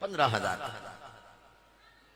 S6: 15,000।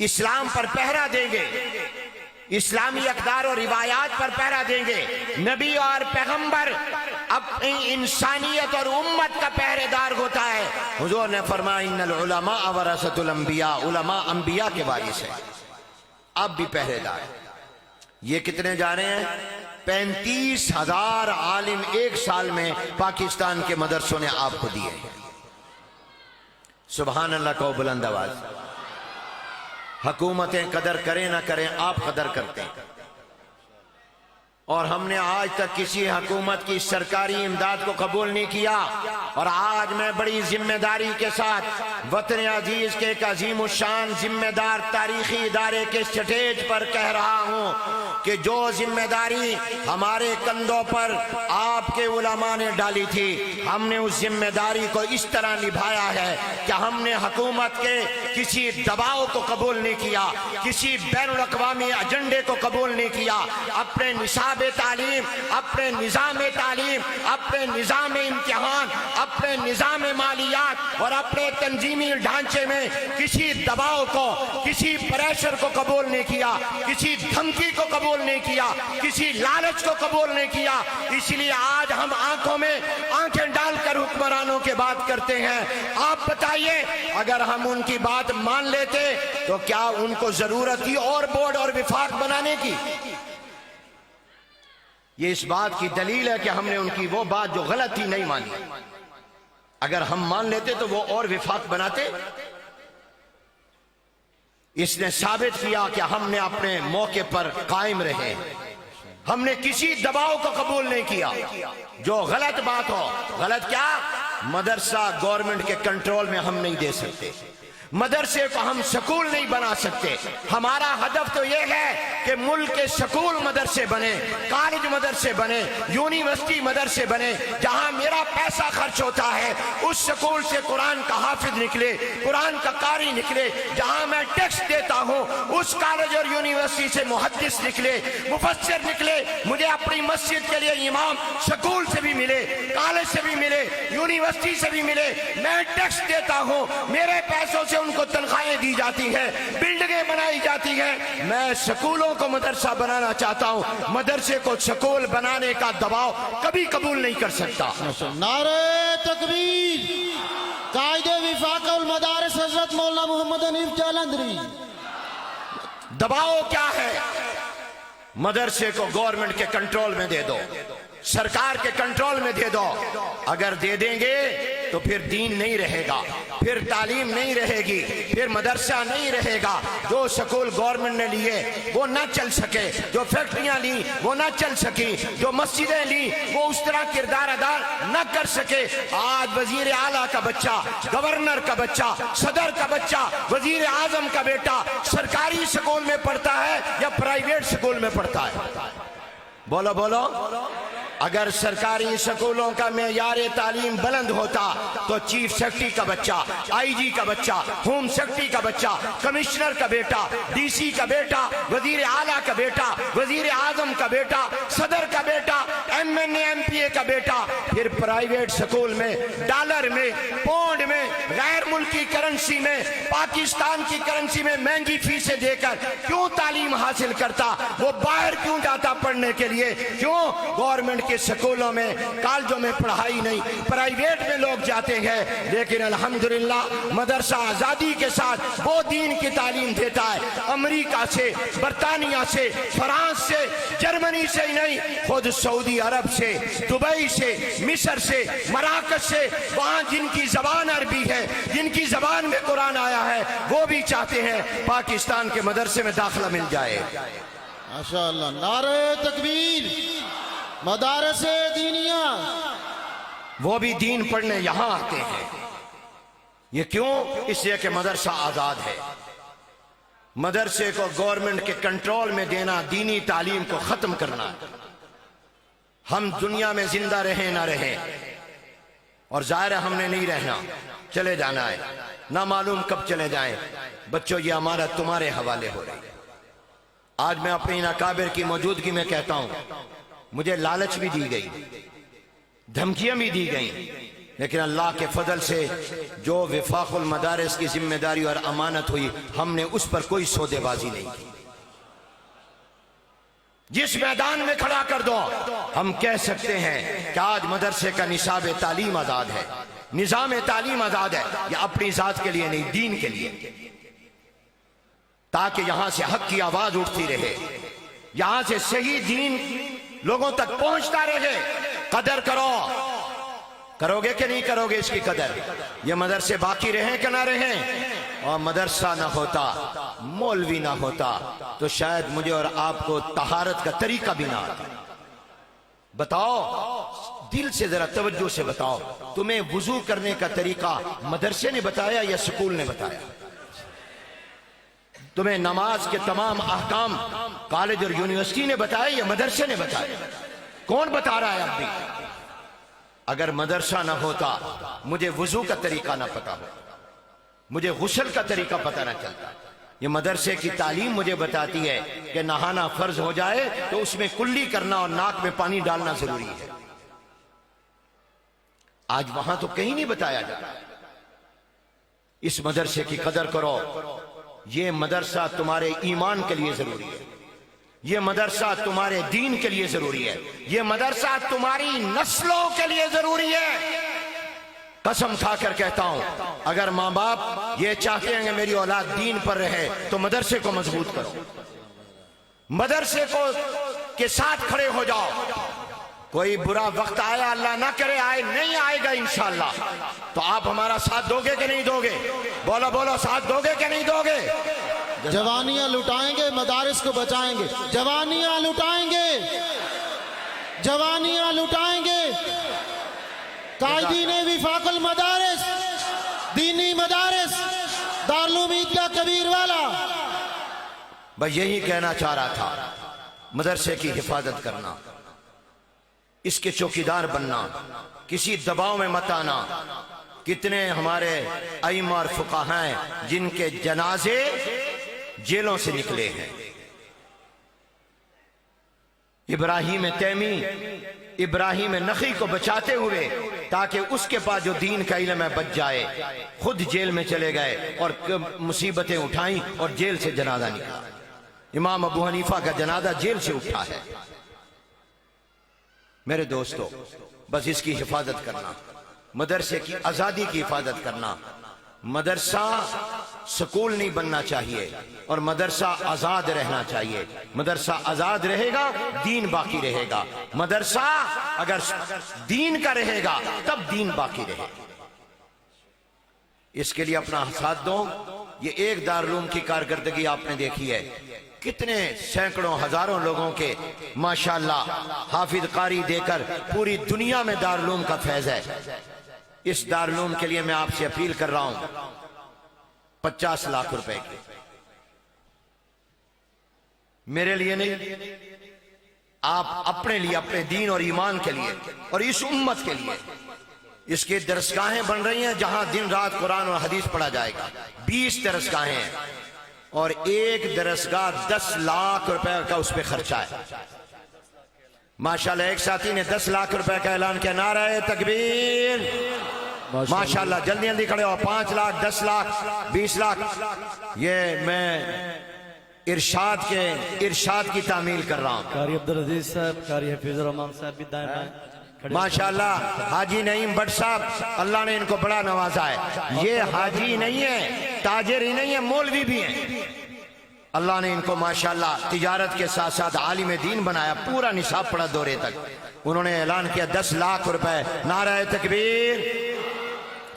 S6: اسلام پر پہرا دیں گے، اسلامی اقدار اور روایات پر پہرا دیں گے۔ نبی اور پیغمبر اپنی انسانیت اور امت کا پہرے دار ہوتا ہے۔ حضور نے فرمایا ان العلماء ورثۃ الانبیاء، علماء انبیاء کے وارث ہیں، اب بھی پہرے دار۔ یہ کتنے جا رہے ہیں؟ 35,000 عالم ایک سال میں پاکستان کے مدرسوں نے آپ کو دیے ہیں۔ سبحان اللہ کو بلند آواز۔ حکومتیں قدر کریں نہ کریں، آپ قدر کرتے ہیں، اور ہم نے آج تک کسی حکومت کی سرکاری امداد کو قبول نہیں کیا۔ اور آج میں بڑی ذمہ داری کے ساتھ وطن عزیز کے ایک عظیم الشان ذمہ دار تاریخی ادارے کے سٹیج پر کہہ رہا ہوں کہ جو ذمہ داری ہمارے کندھوں پر آپ کے علماء نے ڈالی تھی، ہم نے اس ذمہ داری کو اس طرح نبھایا ہے کہ ہم نے حکومت کے کسی دباؤ کو قبول نہیں کیا، کسی بین الاقوامی ایجنڈے کو قبول نہیں کیا۔ اپنے نصاب تعلیم، اپنے نظام تعلیم، اپنے نظام امتحان، اپنے نظام مالیات اور اپنے تنظیمی ڈھانچے میں کسی دباؤ کو، کسی پریشر کو قبول نہیں کیا، کسی دھمکی کو قبول نہیں کیا، کسی لالچ کو قبول نہیں کیا۔ اس لیے آج ہم آنکھوں میں آنکھیں ڈال کر حکمرانوں کے بات کرتے ہیں۔ آپ بتائیے اگر ہم ان کی بات مان لیتے تو کیا ان کو ضرورت تھی اور بورڈ اور وفاق بنانے کی؟ یہ اس بات کی دلیل ہے کہ ہم نے ان کی وہ بات جو غلط تھی نہیں مانی۔ اگر ہم مان لیتے تو وہ اور وفاق بناتے۔ اس نے ثابت کیا کہ ہم نے اپنے موقع پر قائم رہے، ہم نے کسی دباؤ کو قبول نہیں کیا۔ جو غلط بات ہو، غلط کیا؟ مدرسہ گورنمنٹ کے کنٹرول میں ہم نہیں دے سکتے، مدرسے کو ہم سکول نہیں بنا سکتے۔ ہمارا ہدف تو یہ ہے کہ ملک کے سکول مدرسے بنے، کالج مدرسے بنے، یونیورسٹی مدرسے بنے۔ جہاں میرا پیسہ خرچ ہوتا ہے اس سکول سے قرآن کا حافظ نکلے، قرآن کا قاری نکلے۔ جہاں میں ٹیکس دیتا ہوں اس کالج اور یونیورسٹی سے محدث نکلے، مفسر نکلے۔ مجھے اپنی مسجد کے لیے امام سکول سے بھی ملے، کالج سے بھی ملے، یونیورسٹی سے بھی ملے۔ میں ٹیکس دیتا ہوں، میرے پیسوں سے ان کو تنخواہیں دی جاتی ہیں، بلڈنگیں بنائی جاتی ہیں۔ میں سکولوں کو مدرسہ بنانا چاہتا ہوں، مدرسے کو سکول بنانے کا دباؤ کبھی قبول نہیں کر سکتا۔
S2: نعرہ تکبیر، قائد وفاق المدارس حضرت مولانا محمد حنیف جالندری۔
S6: دباؤ کیا ہے؟ مدرسے کو گورنمنٹ کے کنٹرول میں دے دو، سرکار کے کنٹرول میں دے دو۔ اگر دے دیں گے تو پھر دین نہیں رہے گا، پھر تعلیم نہیں رہے گی، پھر مدرسہ نہیں رہے گا۔ جو سکول گورنمنٹ نے لیے وہ نہ چل سکے، جو فیکٹریاں لی وہ نہ چل سکی، جو مسجدیں لی وہ اس طرح کردار ادا نہ کر سکے۔ آج وزیر اعلیٰ کا بچہ، گورنر کا بچہ، صدر کا بچہ، وزیر اعظم کا بیٹا سرکاری سکول میں پڑھتا ہے یا پرائیویٹ سکول میں پڑھتا ہے؟ بولو بولو۔ اگر سرکاری سکولوں کا معیار تعلیم بلند ہوتا تو چیف سیکرٹری کا بچہ، آئی جی کا بچہ، ہوم سیکرٹری کا بچہ، کمشنر کا بیٹا، ڈی سی کا بیٹا، وزیر اعلیٰ کا بیٹا، وزیر اعظم کا بیٹا، صدر کا بیٹا، M N A M P A کا بیٹا پھر پرائیویٹ سکول میں ڈالر میں، پاؤنڈ میں، غیر ملکی کرنسی میں، پاکستان کی کرنسی میں مہنگی فیسیں دے کر کیوں تعلیم حاصل کرتا؟ وہ باہر کیوں جاتا پڑھنے کے لیے؟ کیوں؟ گورنمنٹ کے سکولوں میں، کالجوں میں پڑھائی نہیں، پرائیویٹ میں لوگ جاتے ہیں۔ لیکن الحمدللہ مدرسہ آزادی کے ساتھ وہ دین کی تعلیم دیتا ہے۔ امریکہ سے، برطانیہ سے، فرانس سے، جرمنی سے ہی نہیں، خود سعودی عرب سے، دبئی سے، مصر سے، مراکش سے، وہاں جن کی زبان عربی ہے، جن کی زبان میں قرآن آیا ہے، وہ بھی چاہتے ہیں پاکستان کے مدرسے میں داخلہ مل جائے۔
S2: ماشاءاللہ، نعرہ تکبیر، مدارس دینیہ۔
S6: وہ بھی دین پڑھنے یہاں آتے ہیں۔ یہ کیوں؟ اس لیے کہ مدرسہ آزاد ہے۔ مدرسے کو گورنمنٹ کے کنٹرول میں دینا دینی تعلیم کو ختم کرنا ہے۔ ہم دنیا میں زندہ رہیں نہ رہیں، اور ظاہر ہے ہم نے نہیں رہنا، چلے جانا ہے، نہ معلوم کب چلے جائیں۔ بچوں یہ امانت تمہارے حوالے ہو رہی۔ آج میں اپنی ان اکابر کی موجودگی میں کہتا ہوں، مجھے لالچ بھی دی گئی، دھمکیاں بھی دی گئیں، لیکن اللہ کے فضل سے جو وفاق المدارس کی ذمہ داری اور امانت ہوئی، ہم نے اس پر کوئی سودے بازی نہیں کی۔ جس میدان میں کھڑا کر دو، ہم کہہ سکتے ہیں کہ آج مدرسے کا نصاب تعلیم آزاد ہے، نظام تعلیم آزاد ہے، یہ اپنی ذات کے لیے نہیں، دین کے لیے، تاکہ یہاں سے حق کی آواز اٹھتی رہے، یہاں سے صحیح دین لوگوں تک پہنچتا رہے۔ قدر کرو، کرو گے کہ نہیں کرو گے اس کی قدر؟ یہ مدرسے باقی رہیں کہ نہ رہیں؟ اور مدرسہ نہ ہوتا، مولوی نہ ہوتا، تو شاید مجھے اور آپ کو طہارت کا طریقہ بھی نہ آتا۔ بتاؤ، دل سے ذرا توجہ سے بتاؤ، تمہیں وضو کرنے کا طریقہ مدرسے نے بتایا یا سکول نے بتایا؟ تمہیں نماز کے تمام احکام کالج اور یونیورسٹی نے بتایا یا مدرسے نے بتایا؟ کون بتا رہا ہے اب بھی؟ اگر مدرسہ نہ ہوتا، مجھے وضو کا طریقہ نہ پتا ہو، مجھے غسل کا طریقہ پتہ نہ چلتا۔ یہ مدرسے کی تعلیم مجھے بتاتی ہے کہ نہانا فرض ہو جائے تو اس میں کلی کرنا اور ناک میں پانی ڈالنا ضروری ہے۔ آج وہاں تو کہیں نہیں بتایا جاتا۔ اس مدرسے کی قدر کرو، یہ مدرسہ تمہارے ایمان کے لیے ضروری ہے، یہ مدرسہ تمہارے دین کے لیے ضروری ہے، یہ مدرسہ تمہاری نسلوں کے لیے ضروری ہے۔ قسم کھا کر کہتا ہوں، اگر ماں باپ یہ چاہتے ہیں کہ میری اولاد دین پر رہے تو مدرسے کو مضبوط کرو، مدرسے کو کے ساتھ کھڑے ہو جاؤ۔ کوئی برا وقت آیا، اللہ نہ کرے آئے، نہیں آئے گا انشاءاللہ، تو آپ ہمارا ساتھ دو گے کہ نہیں دو گے؟ بولو بولو، ساتھ دو گے کہ نہیں دو گے؟
S2: جوانیاں لٹائیں گے، مدارس کو بچائیں گے، جوانیاں لٹائیں گے، جوانیاں لٹائیں گے۔ قائدین وفاق المدارس، دینی مدارس، دارالعلوم عیدگاہ کبیر والا،
S6: بس یہی کہنا چاہ رہا تھا۔ مدرسے کی حفاظت کرنا، اس کے چوکیدار بننا، کسی دباؤ میں مت آنا۔ کتنے ہمارے ائمہ اور فقہاء ہیں جن کے جنازے جیلوں سے نکلے ہیں۔ ابراہیم تیمی، ابراہیم نخعی کو بچاتے ہوئے تاکہ اس کے پاس جو دین کا علم ہے بچ جائے، خود جیل میں چلے گئے اور مصیبتیں اٹھائیں اور جیل سے جنازہ نکلا۔ امام ابو حنیفہ کا جنازہ جیل سے اٹھا ہے۔ میرے دوستو، بس اس کی حفاظت کرنا، مدرسے کی آزادی کی حفاظت کرنا۔ مدرسہ سکول نہیں بننا چاہیے اور مدرسہ آزاد رہنا چاہیے۔ مدرسہ آزاد رہے گا، دین باقی رہے گا۔ مدرسہ اگر دین کا رہے گا تب دین باقی رہے گا۔ اس کے لیے اپنا ساتھ دو۔ یہ ایک دارالعلوم کی کارکردگی آپ نے دیکھی ہے، کتنے سینکڑوں ہزاروں لوگوں کے ماشاءاللہ حافظ قاری دے کر پوری دنیا میں دارالعلوم کا فیض ہے۔ اس دارالعلوم کے لیے میں آپ سے اپیل کر رہا ہوں، 50 لاکھ روپے کی، میرے لیے نہیں، آپ اپنے لیے، اپنے دین اور ایمان کے لیے اور اس امت کے لیے۔ اس کی درسگاہیں بن رہی ہیں جہاں دن رات قرآن اور حدیث پڑھا جائے گا۔ 20 درسگاہیں ہیں اور ایک درسگاہ 10 لاکھ روپے کا اس پہ خرچہ ہے۔ ماشاءاللہ ایک ساتھی نے 10 لاکھ روپے کا اعلان کیا، نعرہ تکبیر، ماشاءاللہ۔ جلدی جلدی کھڑے ہو، 5 لاکھ، 10 لاکھ، 20 لاکھ۔ یہ میں ارشاد کی تعمیل کر رہا ہوں۔
S7: قاری عبدالعزیز صاحب، قاری حفیظ الرحمان صاحب بھی دائیں بائیں
S6: ماشاءاللہ حاجی نعیم بٹ صاحب، اللہ نے ان کو بڑا نوازا ہے۔ یہ حاجی نہیں ہے، تاجر ہی نہیں ہے، مولوی بھی ہیں۔ اللہ نے ان کو ماشاءاللہ تجارت کے ساتھ ساتھ عالم دین بنایا، پورا نصاب پڑھا دورے تک۔ انہوں نے اعلان کیا 10 لاکھ روپے، نعرہ تکبیر،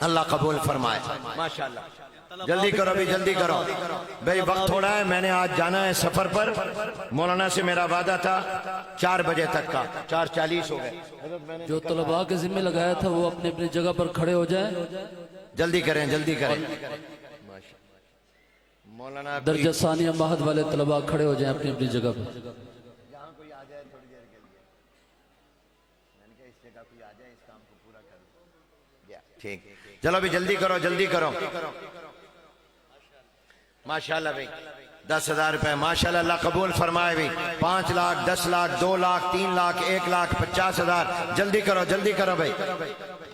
S6: اللہ قبول فرمائے ماشاءاللہ۔ جلدی کرو بھی، جلدی کرو بھئی، وقت تھوڑا ہے، میں نے آج جانا ہے سفر پر۔ مولانا سے میرا وعدہ تھا 4 بجے تک کا، 4:40 ہو گئے۔
S4: جو طلباء کے ذمہ لگایا تھا وہ اپنی اپنی جگہ پر کھڑے ہو جائیں،
S6: جلدی کریں، جلدی کریں۔ مولانا
S4: درجہ ثانیہ معہد والے طلباء کھڑے ہو جائیں اپنی اپنی جگہ پر۔
S6: یہاں کوئی آ جائے تھوڑی دیر کے لیے، میں نے کہا اس جگہ کوئی آ جائے، اس کام کو پورا کر۔ ٹھیک، چلو بھی جلدی کرو، جلدی کرو ماشاءاللہ بھائی۔ 10,000 روپے ماشاءاللہ، اللہ قبول فرمائے بھی۔ 5 لاکھ، 10 لاکھ، 2 لاکھ، 3 لاکھ، 1 لاکھ 50,000۔ جلدی کرو، جلدی کرو بھائی۔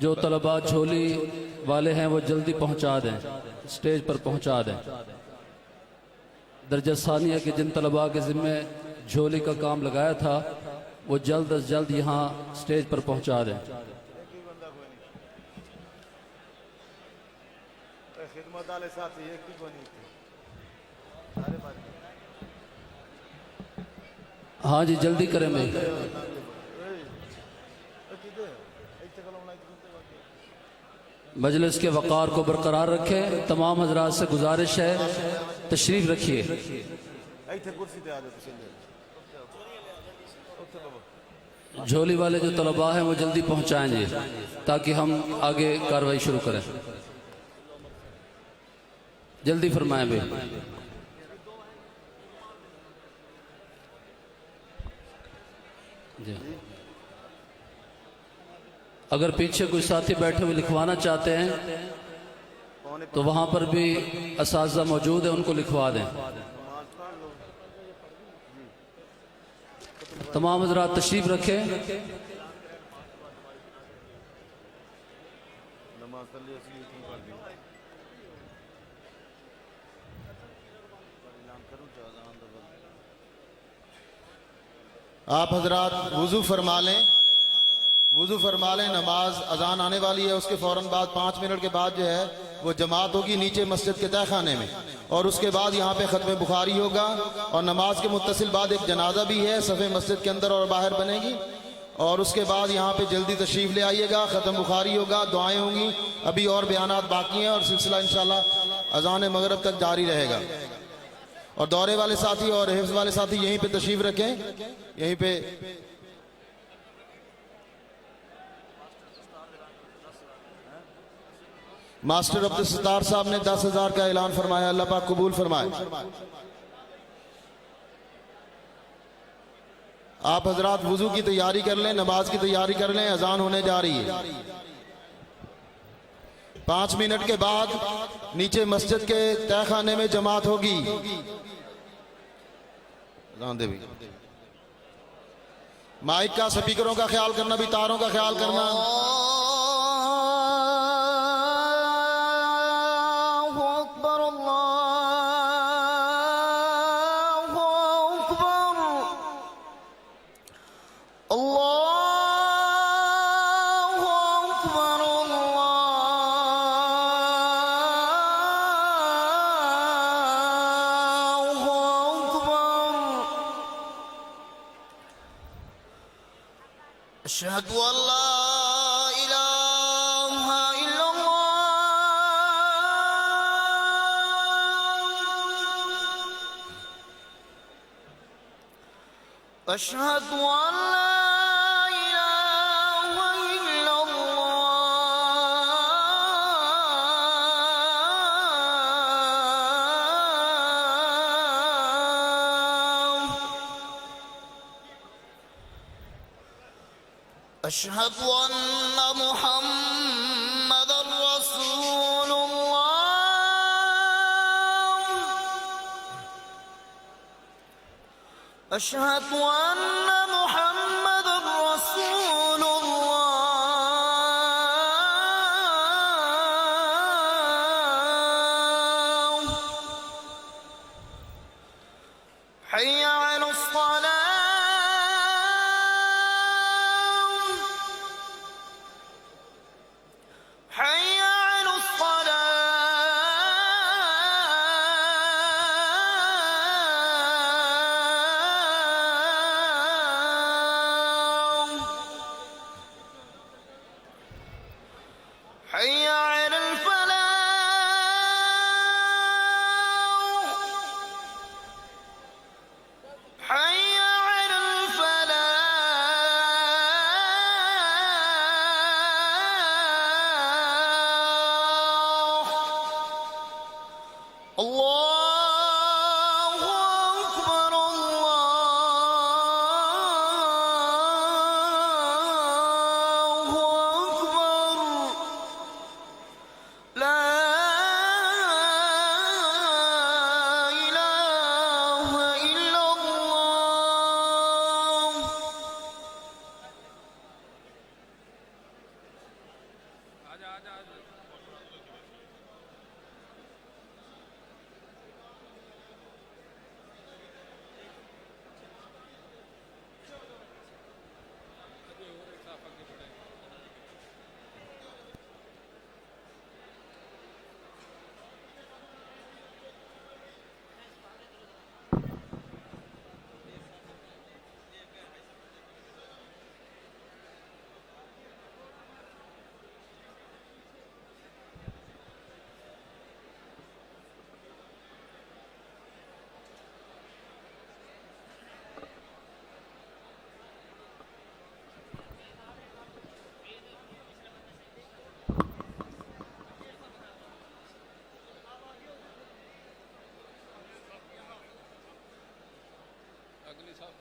S4: جو طلباء جھولی والے ہیں وہ جلدی پہنچا دیں، سٹیج پر پہنچا دیں۔ درجہ ثانیہ کے جن طلباء کے ذمہ جھولی کا کام لگایا تھا وہ جلد از جلد یہاں سٹیج پر پہنچا دیں۔ ہاں جی جلدی کریں بھائی۔ مجلس کے وقار کو برقرار رکھیں۔ تمام حضرات سے گزارش ہے تشریف رکھیے۔ جھولی والے جو طلباء ہیں وہ جلدی پہنچائیں گے تاکہ ہم آگے کارروائی شروع کریں۔ جلدی فرمائیں بھائی۔ جی اگر پیچھے کوئی ساتھی بیٹھے ہوئے لکھوانا چاہتے ہیں تو وہاں پر بھی اساتذہ موجود ہیں، ان کو لکھوا دیں۔ تمام حضرات تشریف رکھیں۔
S2: آپ حضرات وضو فرما لیں، وضو فرما لیں، نماز اذان آنے والی ہے، اس کے فوراً بعد 5 منٹ کے بعد جو ہے وہ جماعت ہوگی نیچے مسجد کے تہہ خانے میں، اور اس کے بعد یہاں پہ ختم بخاری ہوگا، اور نماز کے متصل بعد ایک جنازہ بھی ہے، صفحے مسجد کے اندر اور باہر بنے گی، اور اس کے بعد یہاں پہ جلدی تشریف لے آئیے گا، ختم بخاری ہوگا، دعائیں ہوں گی، ابھی اور بیانات باقی ہیں، اور سلسلہ انشاءاللہ اذان مغرب تک جاری رہے گا۔ اور دورے والے ساتھی اور حفظ والے ساتھی یہیں پہ تشریف رکھیں، یہیں پہ۔ ماسٹر عبدالستار صاحب نے 10,000 کا اعلان فرمایا، اللہ پاک قبول فرمائے۔ آپ حضرات وضو کی تیاری کر لیں، نماز کی تیاری کر لیں، اذان ہونے جا رہی ہے۔ 5 منٹ کے بعد نیچے مسجد کے تہہ خانے میں جماعت ہوگی۔ مائک کا، سپیکروں کا خیال کرنا، بھی تاروں کا خیال کرنا۔
S10: أشهد أن لا إله إلا الله أشهد أن لا إله إلا أشهد أن محمد رسول الله أشهد أن محمد رسول الله حي على الصلاة حي على الصلاة حي على الفلاح حي على الفلاح الله أكبر الله أكبر لا إله إلا الله
S11: اگلی صاحب